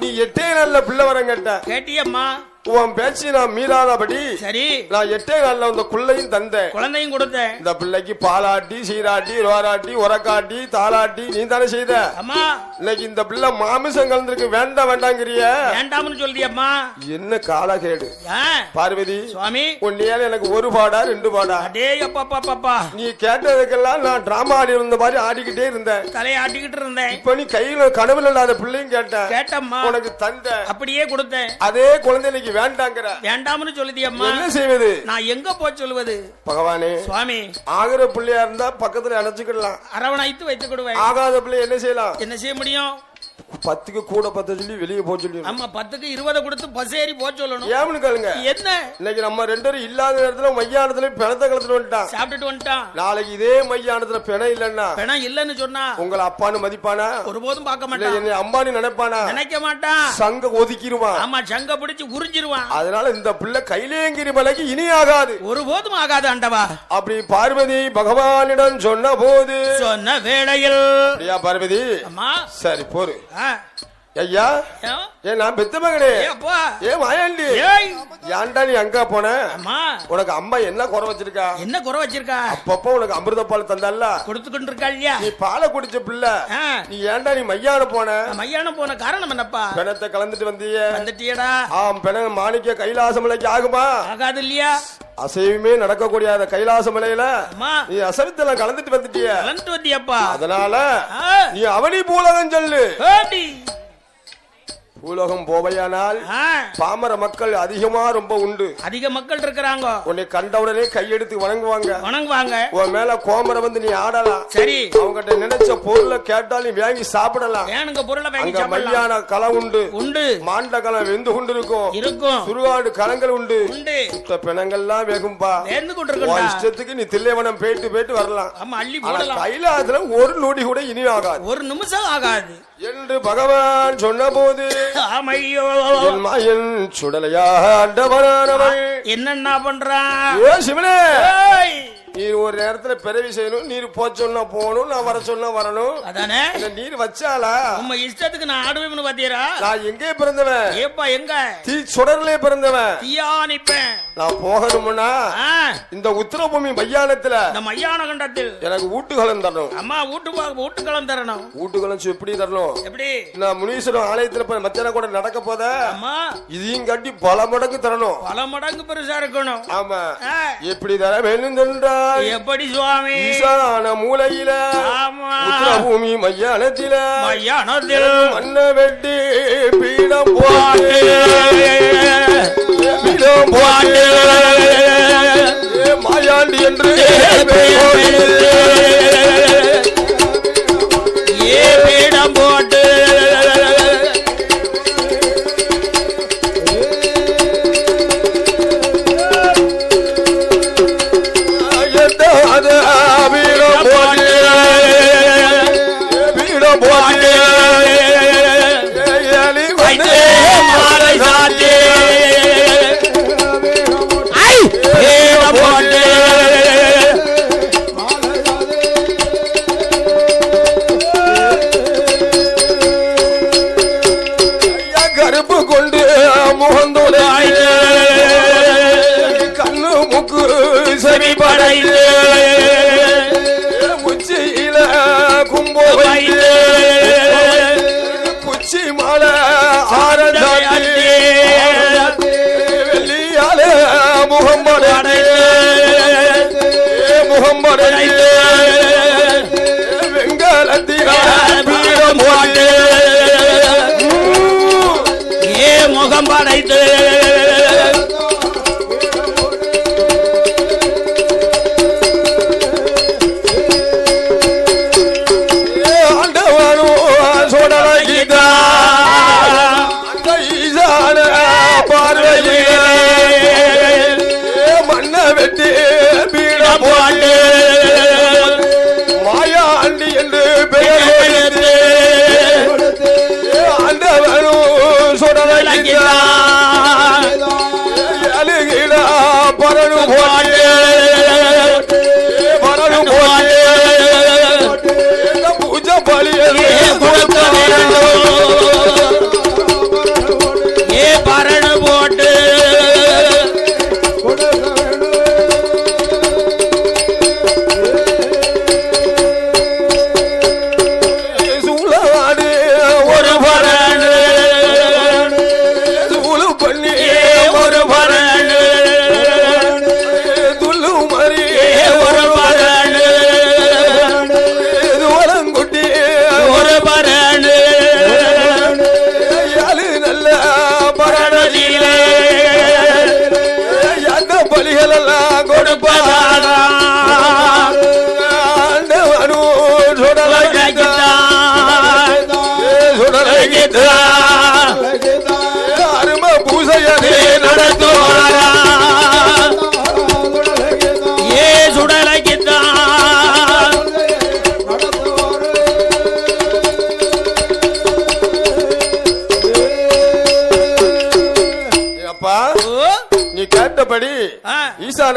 நீ 8 நாள்ல பிள்ளை வரம் கேட்டியம்மா உன் பேச்சு நான் மீறாதபடி சரி நான் 8 நாள்ல அந்த குள்ளையும் தந்தேன், குழந்தையும் கொடுத்தேன். இந்த பிள்ளைக்கு பாலாட்டி சீராட்டி ரோராட்டி உரக்காட்டி தாளாட்டி நீ தானே செய்த. அம்மா இன்னைக்கு இந்த பிள்ளை மாமிசம் கலந்துருக்கு, வேண்டாம் வேண்டாங்கிறிய. வேண்டாம்னு சொல்றியம்மா. என்ன காலகேடு பார்வதி சுவாமி. உன்னையால எனக்கு 1 பாடா 2 பாடா? அடே அப்பா நீ கேட்டதுக்கெல்லாம் நான் டிராமா ஆடி இருந்த மாதிரி ஆடிக்கிட்டே இருந்தேன், தலையை ஆட்டிக்கிட்டு இருந்தேன். இப்ப நீ கையில கனவுல இல்லாத பிள்ளையும் கேட்டம்மா, உனக்கு தந்த அப்படியே கொடுத்தேன். அதே குழந்தை இன்னைக்கு வேண்டாங்கிற. வேண்டாம்னு சொல்லுதியம்மா, என்ன செய்வது? நான் எங்க போய் சொல்லுவது? பகவானே சுவாமி, ஆகிற பிள்ளையா இருந்தா பக்கத்துல அணைச்சுக்கிடலாம், அரவணைத்து வைத்துக் கொடுவேன். ஆகாத பிள்ளை என்ன செய்யலாம்? என்ன செய்ய முடியும்? 10க்கு கூட 10 சொல்லி வெளியே போக சொல்லி. அம்மா 10க்கு 20 கொடுத்து பசேரி போக சொல்லணும். ஏன்னு கேளுங்க. என்ன இன்னைக்கு நம்ம 2 பேரும் இல்லாத நேரத்துல மையானத்துல பிணத்தை கலந்துட்டு வந்துட்டான், சாப்பிட்டுட்டு வந்துட்டான். நாளைக்கு இதே மையானத்துல பிணம் இல்லன்னா, பிணம் இல்லன்னு சொன்னா உங்களை அப்பான்னு மதிப்பானா? ஒருபோதும் பார்க்க மாட்டான். என்னை அம்பானி நினைப்பானா? நினைக்க மாட்டான். சங்க ஒதுக்கிடுவான். ஆமா, சங்க பிடிச்சு உறிஞ்சிருவான். அதனால இந்த பிள்ளை கைலேங்கிரி மலைக்கு இனி ஆகாது, ஒருபோதும் ஆகாது ஆண்டவா. அப்படி பார்வதி பகவானிடம் சொன்ன போது சொன்ன வேளையில் பார்வதி அம்மா சரி போரு ஐயா, ஏன் நான் பெத்த மகனே, ஏன் மாயாண்டி, ஏன்டா நீ அங்க போன? உனக்கு அம்மா என்ன குறை வச்சிருக்கா? என்ன குறை வச்சிருக்கா? அப்பப்போ உனக்கு அமிர்த பால் தந்தால கொடுத்துக்கிட்டு இருக்கா இல்லையா? நீ பாலை குடிச்ச பிள்ளை, நீ ஏன்டா நீ மையான போன? மையான போன காரணம் என்னப்பா? பிணத்தை கலந்துட்டு வந்திய. வந்துட்டியடா? ஆம், பிணம் மாணிக்க கைலாச மலைக்கு ஆகுமா? ஆகாது இல்லையா? அசைவுமே நடக்கக்கூடிய அந்த கைலாச மலையில நீ அசைவத்தெல்லாம் கலந்துட்டு வந்துட்டிய. கலந்துட்டு வந்தியப்பா. அதனால நீ அவனி பூலகம் சொல்லு. பூலோகம் போவையானால் பாமர மக்கள் அதிகமா ரொம்ப உண்டு, அதிக மக்கள் இருக்கிறாங்க. உன்னை கண்டவுடனே கையெடுத்து வணங்குவாங்க. உன் மேல கோமரை வந்து நீ ஆடலாம். சரி, அவங்ககிட்ட நினைச்ச பொருளை கேட்டால் நீ வாங்கி சாப்பிடலாம். அங்க மையான களம் உண்டு, மாண்ட களம் வெந்து கொண்டு இருக்கும், சுடுகாடு களங்கள் உண்டு, சுத்த பிணங்கள்லாம் வேகும்பா. இஷ்டத்துக்கு நீ தில்லைவனம் போயிட்டு வரலாம். கைலாசத்துல ஒரு நொடி கூட இனி ஆகாது, ஒரு நிமிஷம் ஆகாது என்று பகவான் சொன்ன போது என் சுடலையாண்டவனானவன் என்னன்னா பண்றான்? சிவனே, நீர் ஒரு நேரத்துல பிறவி செய்யணும், நீர் போச்சொன்னா போகணும், நான் வர சொன்னா வரணும். அதானே நீர் வச்சாலா? உங்க இஷ்டத்துக்கு நான் ஆடுவேன் பாத்தீரா? நான் எங்கே பிறந்தவன்? ஏப்பா எங்க? தீ சுடர்லே பிறந்தவன். தீயா நிப்பேன். நான் போகணும்னா இந்த உத்தரபூமி மையானத்துல, இந்த மையான கண்டத்தில் எனக்கு ஊட்டுகளம் தரணும். அம்மா ஊட்டுகளம் தரணும். ஊட்டுகளம் எப்படி தரணும்? எப்படி? நான் முனீஸ்வரன் ஆலயத்துல போய் மத்தியான கூட நடக்க போத, அம்மா இதையும் கட்டி பல மடங்கு தரணும். பல மடங்கு பெருசா இருக்கணும். ஆமா, எப்படி தர வேணும் என்றா? எப்படி சுவாமி? ஈசான மூலையில உத்தரபூமி மையானத்தில மண்ண வெட்டி பீடம் போட்டு மாயாண்டி என்று பீடம் போட்டு முகம் படைத்து ஆண்டவனோ சோடலகிதா அந்த ஈசான பார்வையிலே மண்ண வெட்டி பீடம் போட்டு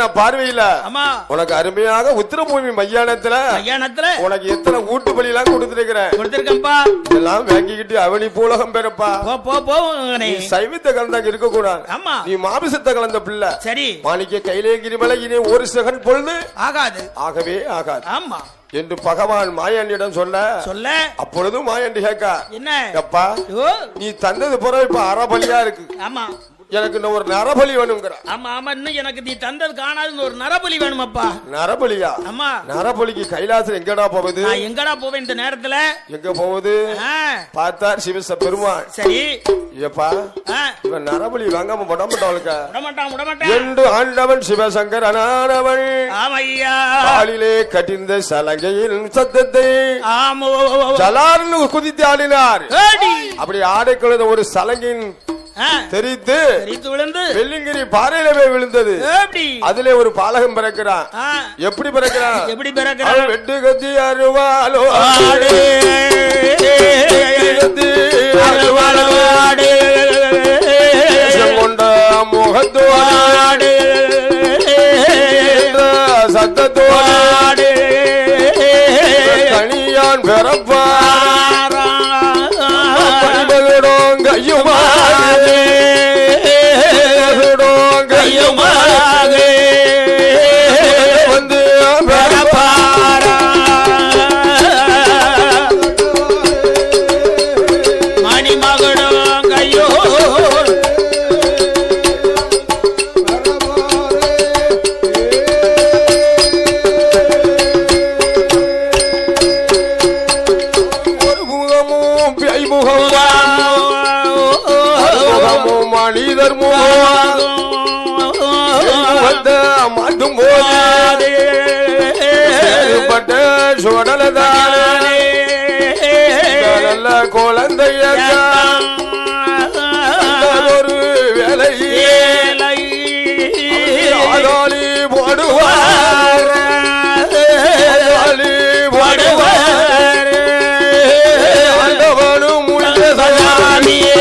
அழகான பார்வையில ஆமா உனக்கு அருமையாக உத்திரபூமி மையானத்துல உனக்கு எத்தனை ஊட்டு பலி எல்லாம் கொடுத்திருக்கேன்பா. இதெல்லாம் வாங்கிக்கிட்டு அவனி பூலகம் பெறப்பா. நீ சைவத்தை கலந்தாங்க இருக்க கூடாது. ஆமா நீ மாமிசத்தை கலந்த பிள்ளை. சரி மாணிக்க கைலேகிரி மலை இனி ஒரு செகண்ட் பொழுது ஆகாது, ஆகவே ஆகாது. ஆமா என்று பகவான் மாயாண்டியிடம் சொல்ல அப்பொழுது மாயாண்டி கேட்க என்ன அப்பா நீ தந்தது பிறகு இப்ப அறபலியா இருக்கு. ஆமா எனக்கு இந்த ஒரு நரபலி வேணுங்கிற. ஆமா ஆமா இன்னும் எனக்கு நீ தந்தது காணாது ஒரு நரபலி வேணுமாப்பா. நரபலியா? ஆமா நரபலிக்கு கைலாசம் எங்கடா போவது? நான் எங்கடா போவேன் இந்த நேரத்துல? எங்க போவது? பார்த்தார் சிவச பெருமாள். சரி ஏப்பா இவன் நரபலி வாங்காம விடமாட்டாளுக்க விடமாட்டான் என்று ஆண்டவன் சிவசங்கர் அனானவன் ஆமையா காலிலே கட்டிந்த சலங்கையில் சத்தத்தை சலார்னு குதித்து ஆடினார். அப்படி ஆடைக்குள்ள ஒரு சலங்கின் தெரித்து விழுந்து வெள்ளிங்கிரி பாறையில போய் விழுந்தது. அதுல ஒரு பாலகம் பிறக்கிறான். எப்படி பிறக்கிறான்? வெட்டு கத்தி அருவாலோ கொண்ட முகத்தோடு சத்தத்தோடு தனியான் பிறப்பார் கையுமாக வந்து மணிமகனும் கையோ ஒரு முகமும் பேய்முகம் மனிதர் மாட்டும் போது பட்ட சுடலதானே நல்ல குழந்தைய ஒரு வேலை ஆதாளி போடுவார் ஆண்டவனும் முள்ள சயானியே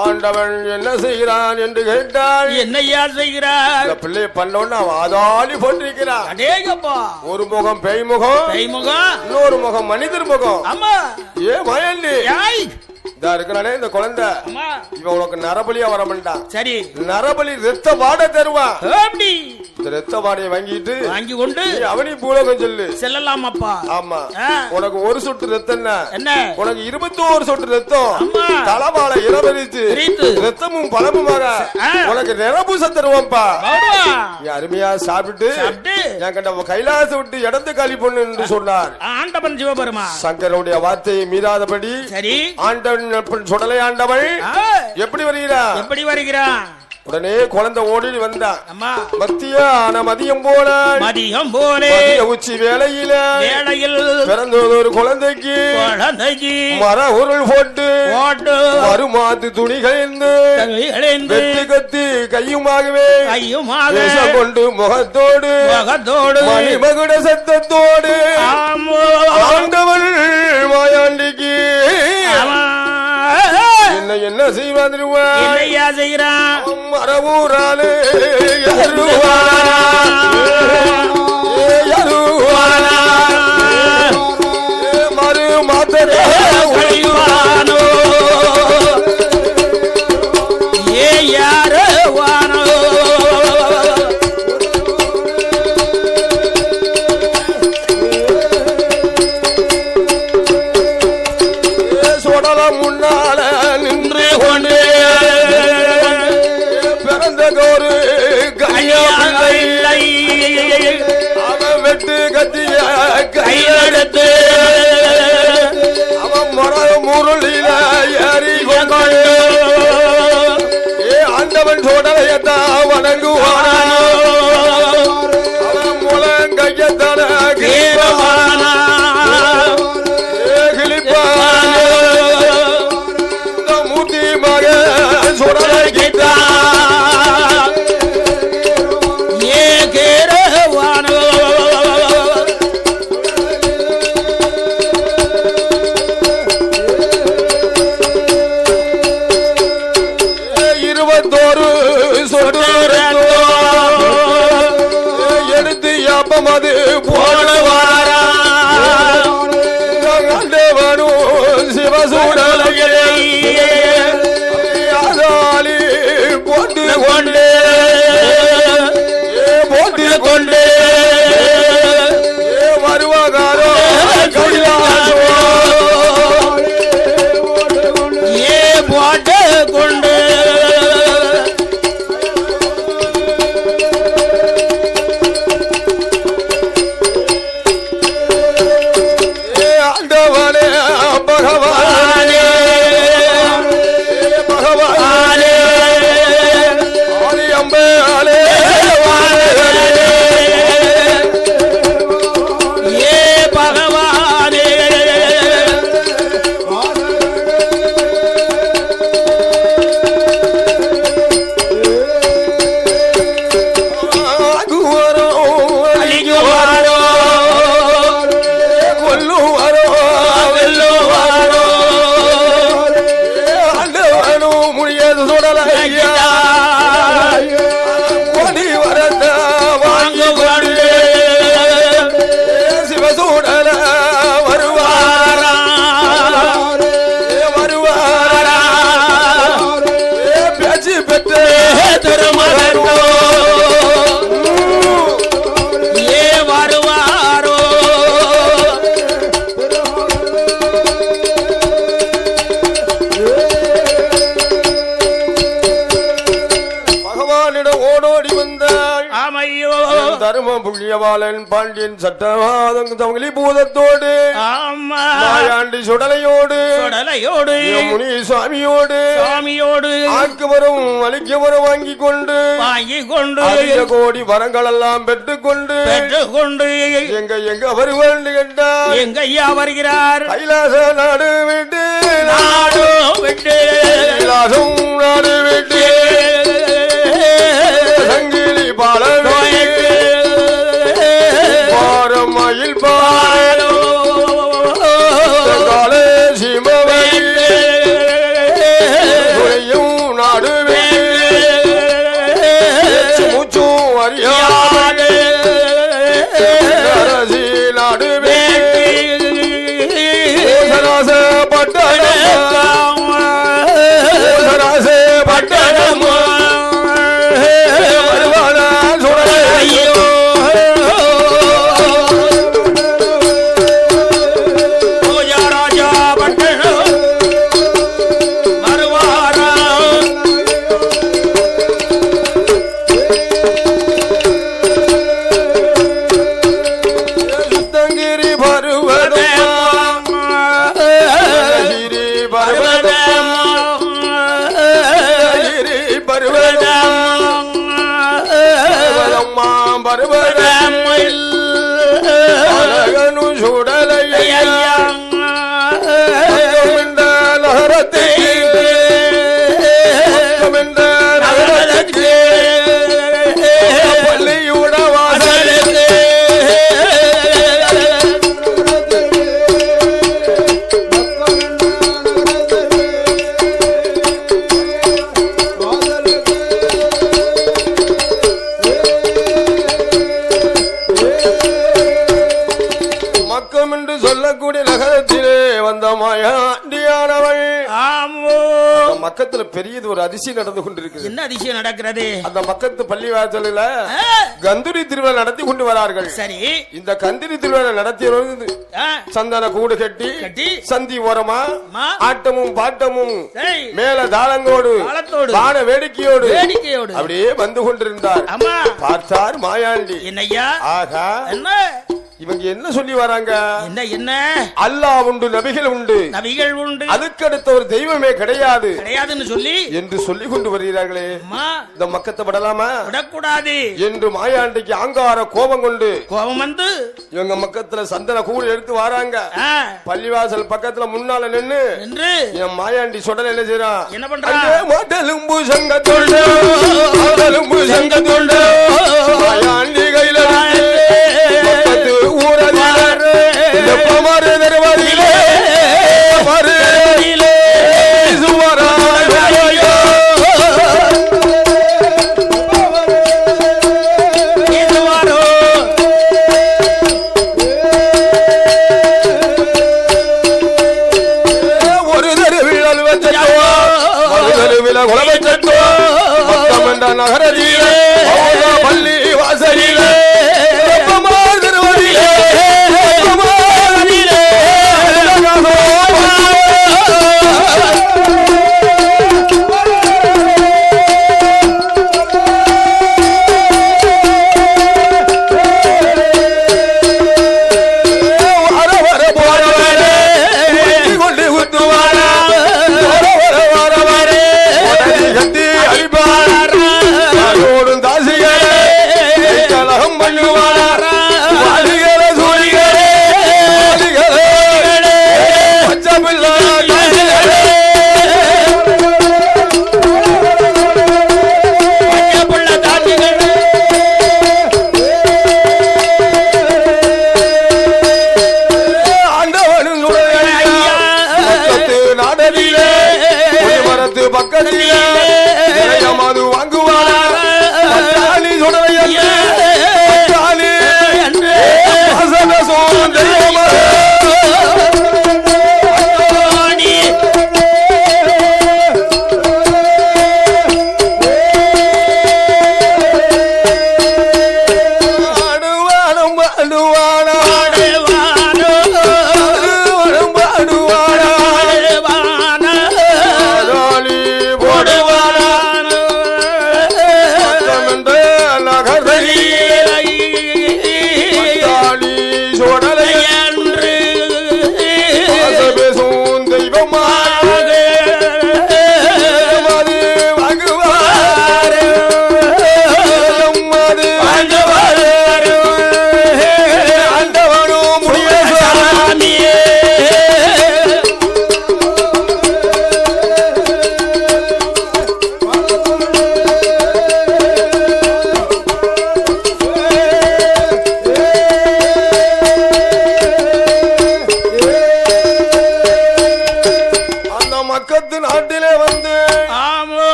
ஆண்டவன் என்ன செய்கிறான் என்று கேட்டால் என்னையா செய்கிறார்? பிள்ளை பண்ணோன்னு ஆதாளி போட்டிருக்கிறான். ஒரு முகம் பேய் முகம், இன்னொரு முகம் மனிதர் முகம். ஆமா ஏ மயண்டி இதா இருக்கிறானே இந்த குழந்தை இவன் உனக்கு நரபலியா வர மாட்டான். சரி நரபலி ரத்த வாடை தருவான். இந்த ரத்த வாடையை வாங்கி கொண்டு அவனி பூலகம் செல்லலாம் அப்பா. ஆமா உனக்கு ஒரு சொட்டு ரத்தம் என்ன உனக்கு 21 சொட்டு ரத்தம் தலவாழ இரவரித்து ரத்தமும் பழமுமாக உனக்கு நிரபூச தருவான்பா. அருமையா சாப்பிட்டு என் கண்ட கைலாச விட்டு இடத்து காலி பொண்ணு என்று சொன்னார் ஆண்டவன் சிவபெருமான். சங்கருடைய வார்த்தையை மீறாதபடி சரி ஆண்டவன் சுடலை ஆண்டவள் எப்படி வருகிறான்? உடனே குழந்தை ஓடி வந்தான். மதியம் போல உச்சி வேளையில் பிறந்தது ஒரு குழந்தைக்கு மர உருள் போட்டு மறுமாத்து துணிகள் வெட்டி கத்தி கையுமாகவே கொண்டு முகத்தோடு மணிமகுட சத்தத்தோடு ஆண்டவன் மாயாண்டிக்கு என்ன செய்வான்? மரபூராலே மறு மாத்த முன்னால நின்று கொண்டு பிறந்ததொரு கையை அவன் வெட்டு கத்திய கையெடுத்து அவன் முரளில ஏறி கொண்டு ஆண்டவன் சோடலையத்தான் வணங்குவானோ அவன் முழங்கையத்தன கீழமானா கிளிப்பான மூர்த்தி மக பெருமானிடம் ஓடோடி வந்தாள். ஆமையோ தர்ம புண்ணியவாளன் பாண்டியன் சட்டவாதம் தவங்களி பூதத்தோடு மாயாண்டி சுடலையோடு முனி சுவாமியோடு ஆக்குவரும் அளிக்கவரும் வாங்கி கொண்டு அதிக கோடி வரங்கள் எல்லாம் பெற்றுக்கொண்டு எங்க வருவாண்டு கேட்டார். எங்க ஐயா வருகிறார்? கைலாச நாடு விட்டு கைலாசம் நாடு விட்டு சங்கிலி பாலம் பாரமயில் பாலோ சிமவையும் நாடு விட்டு மூச்சும் அறியாதே அரசி நாடு மக்கத்துல பெரியது ஒரு அதிசயம் நடந்து கொண்டிருக்கு. என்ன அதிசயம் நடக்கிறது? அந்த மக்கத்து பள்ளி வாசலில் கந்துரி திருவிழா நடத்தி கொண்டு வரார்கள். சரி, இந்த கந்திரி திருவிழா நடத்தியவர்கள் சந்தன கூடு கட்டி சந்தி ஓரமா ஆட்டமும் பாட்டமும் மேல தாளங்கோடு வான வேடிக்கையோடு அப்படியே வந்து கொண்டிருந்தார். பார்த்தார் மாயாண்டி. என்னையா? ஆகா, என்ன இவங்க என்ன சொல்லி வராங்க? என்ன என்ன? அல்லாஹ் உண்டு, நபிகள் உண்டு, நபிகள் உண்டு, அதுக்கு அடுத்த ஒரு தெய்வமே கிடையாது கிடையாதுன்னு சொல்லி என்று சொல்லி கொண்டு வருகிறார்களே. இந்த மக்கத்தை விடலாமா? விடக்கூடாது என்று மாயாண்டிக்கு ஆங்கார கோபம் கொண்டு கோபம் வந்து இவங்க மக்கத்துல சந்தன கூடு எடுத்து வராங்க. பள்ளிவாசல் பக்கத்துல முன்னால நின்று என் மாயாண்டி சொடல என்ன செய்யறான்? என்ன பண்றான்? மாட்டலும்பு சங்கத்தோடு மாயாண்டி கையில நகரிலே பள்ளி வாசலிலே பக்கத்திலே மது வாங்குவார்.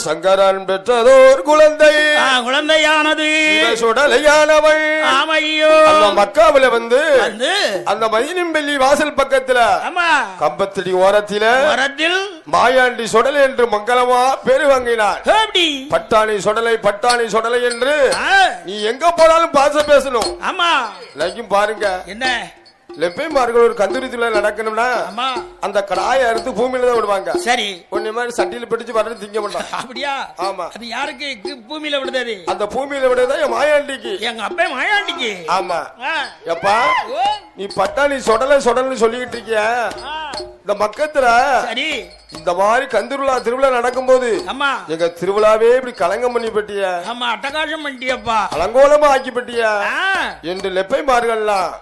சங்கரன் பெற்றதோர் குழந்தையானது சுடலையானவள் ஆமையோ அந்த மக்காவில வந்து அந்த மதினிம்பள்ளி வாசல் பக்கத்துல கம்பத்தடி ஓரத்தில மாயாண்டி சுடலை என்று மங்களமா பேரு வாங்கினார். பட்டாணி சுடலை என்று நீ எங்க போனாலும் பாச பேசணும். ஆமா பாருங்க என்ன லெப்பைமார்கள் ஒரு கந்துரித்துல நடக்கணும்னா அந்த கடாயை அறுத்து பூமியில தான் விடுவாங்க. சரி ஒன்னே மாதிரி சட்டியில பிடிச்சு வரது திங்க மாட்டான். அப்படியா? ஆமா. அது யாருக்கு பூமியில விடுறது? அந்த பூமியில விடுறதா என் மாயாண்டிக்கு, எங்க அப்பா மாயாண்டிக்கு. ஆமா. எப்பா நீ பட்டாணி சுடலை சொல்லிக்கிட்டு இருக்கிய இந்த மக்கத்துல சரி இந்த மாதிரி திருவிழா நடக்கும் போது எங்க திருவிழாவே இப்படி கலங்கம் பண்ணி பட்டிய, அட்டகாசம் பண்ணிட்டியப்பா, அலங்கோலமா ஆக்கி பட்டிய என்று லெப்பைமார்கள்லாம்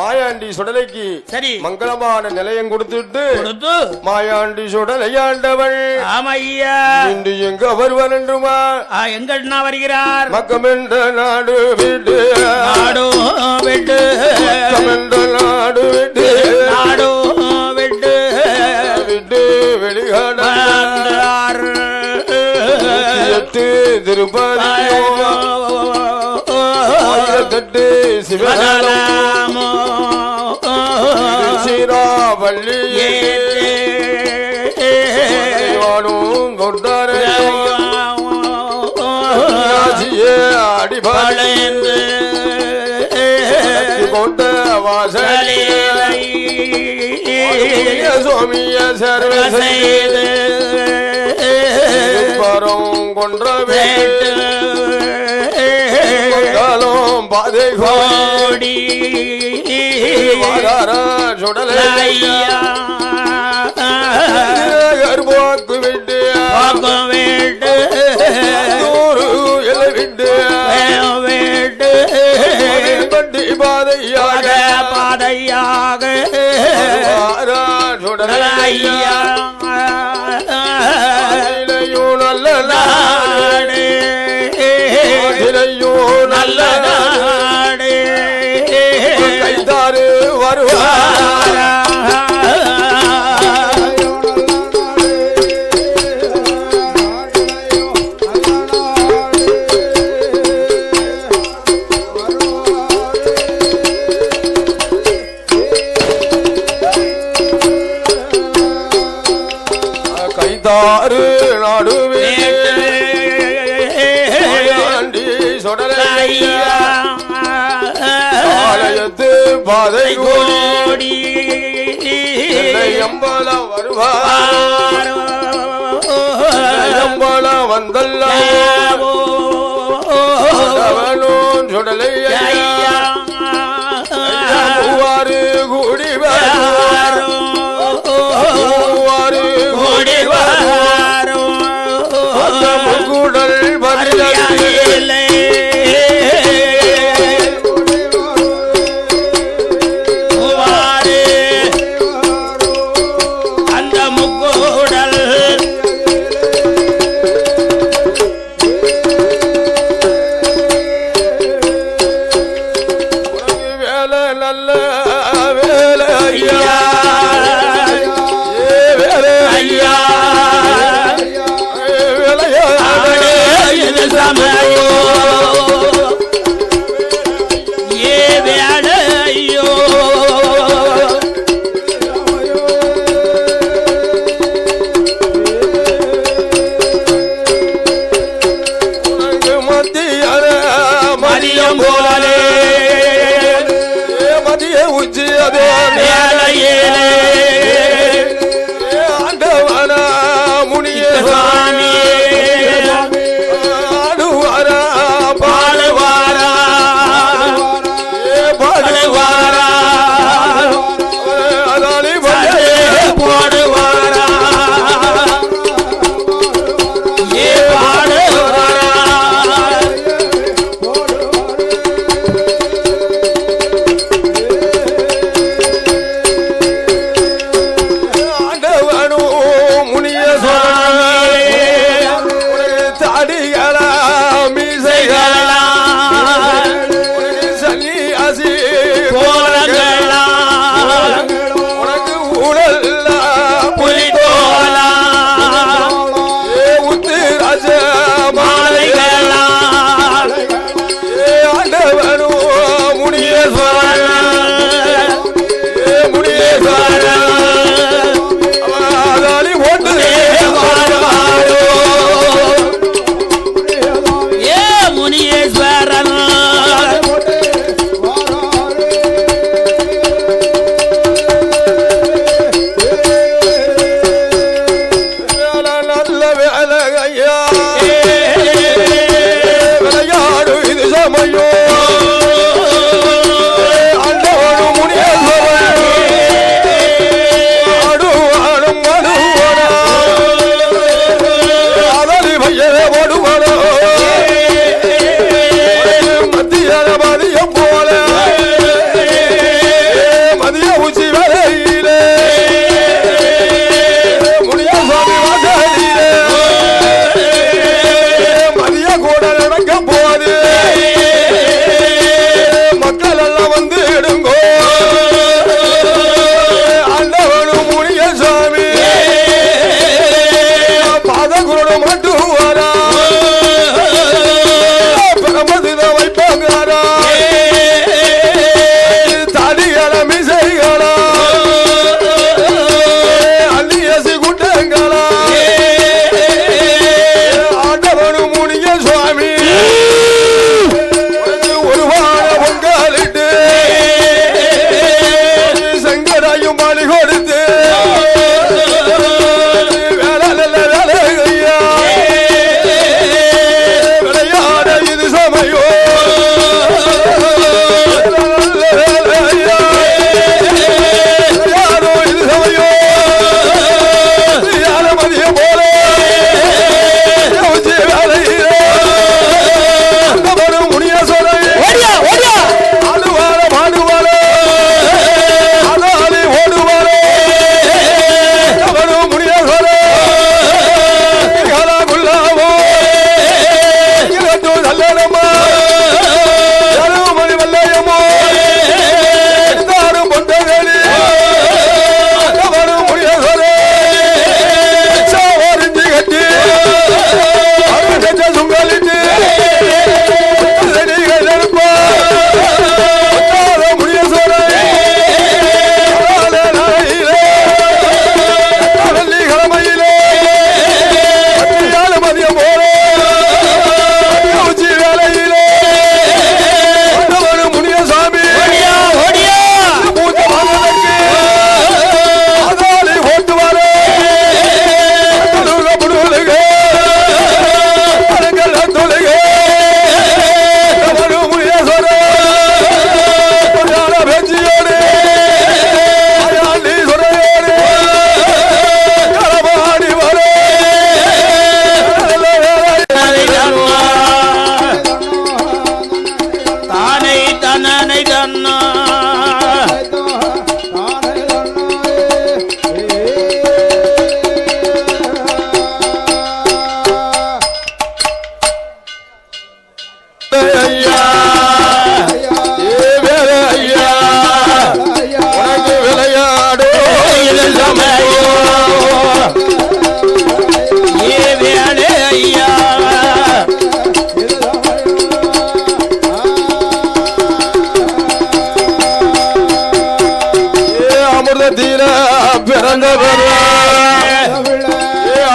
மாயாண்டி சுடலைக்கு சரி மங்களமான நிலையம் கொடுத்துட்டு மாயாண்டி சுடலையாண்டவள் ஆமையா இன்று எங்க வருவான் என்றுமா எங்க வருகிறார் மக்கம் என்ற நாடு விட்டு நாடோ விட்டு என்ற நாடு விட்டு நாடோ விட்டு விட்டு வெளிகாடு திருப்பதி சிவகாலமோ சீராவள்ளி அடிபாளைந்து கொண்ட வாசலிலை சுவாமிய சர்வ செய்து கொன்ற வேட்டும் பாதை கோடி சுடலையாக்கு விட்டு வேட்டு விட்டு வேட்டு பாதையாக பாதையாக சுடலையா நல்ல நாடு நல்ல நாடு கைதாறு வருவார் கைதாறு நாடுவே ஆலயத்து பாதை கோடி எம்பலம் வருவார் எம்பலம் வந்தல்லும் சுடலையா கூடி கூடி கூடல் வரலை ஆண்டவன முனிய சுவாமி ஆடுவார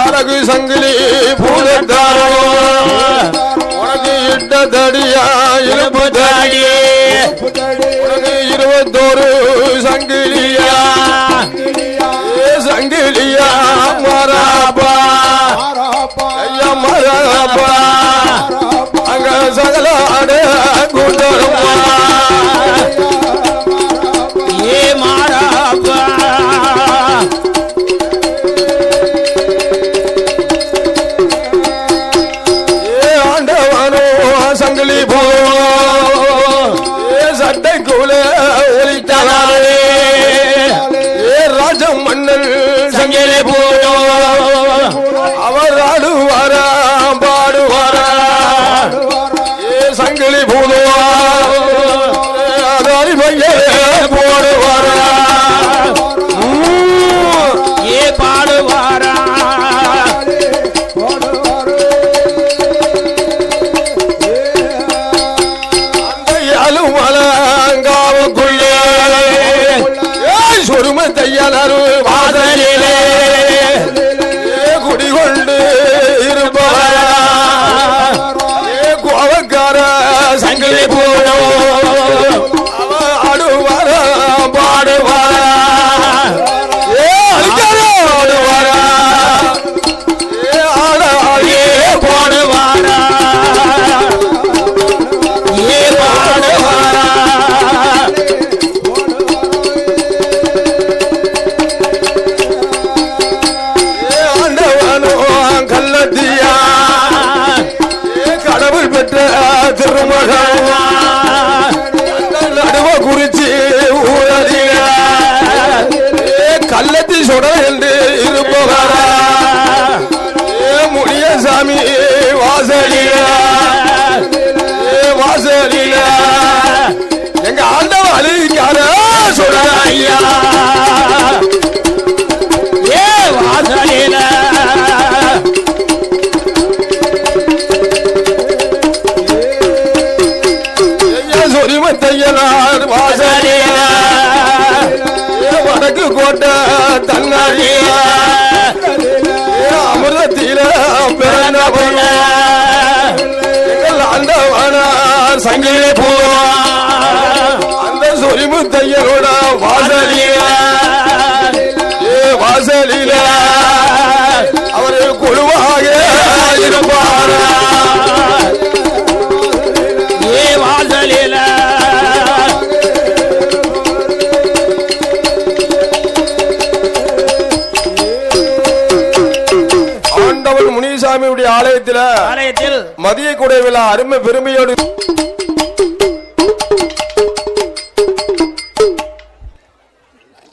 அழகு சங்கிலி பூதத்தாரோ உனக்கு இட்ட தடியா இழுப்பு தாடியே உனக்கு 21 சங்கிலியா சங்கிலியா மராபா ஐயா மராபா அங்க சகலாட குண்டரமா ஏ மாராபா சங்கிலி போ சட்டை கூல ஒலித்தாரே ராஜம் மன்னன் சங்கிலி போ அவர் ஆடுவாரா பாடுவாரா சங்கிலி போடுவா அதாரி பையே போடுவாரா ஏ பாடுவாரா சொரும தையலரு வாதலிலே குடிகொண்டு இருப்பவரா கோவக்கார சங்கிலி போடோ அவ ஆடுவாரா பாடுவாரா ஆடுவாரா ஆடாடியே பாடுவாரா ஏ பாடுவாரா கல்லத்தியா கடவுள் பெற்ற திருமகன் நடுவ குறிச்சி ஊழலியா கள்ளத்தி சுட என்று இருப்பவரா முடிய சாமி வாசலியா வாசலியா எங்க ஆண்டவ அழிக்கார சுட ஐயா ஏ வாசலில சொரிமத்தையனார் வாசலியா வடக்கு கோட்டை தன்னாடியா அமிர்தத்தில பிறந்தவன ஆண்டவனார் சங்கிலி போவா அந்த சொரிமுத்தையனோட வாசலியா வாசலில அவரு குழுவாக இருப்பாரா ஏ வாசலில ஆண்டவன் முனிசாமியுடைய ஆலயத்தில் ஆலயத்தில் மதிய கூடை விழா அருமை பெருமையோடு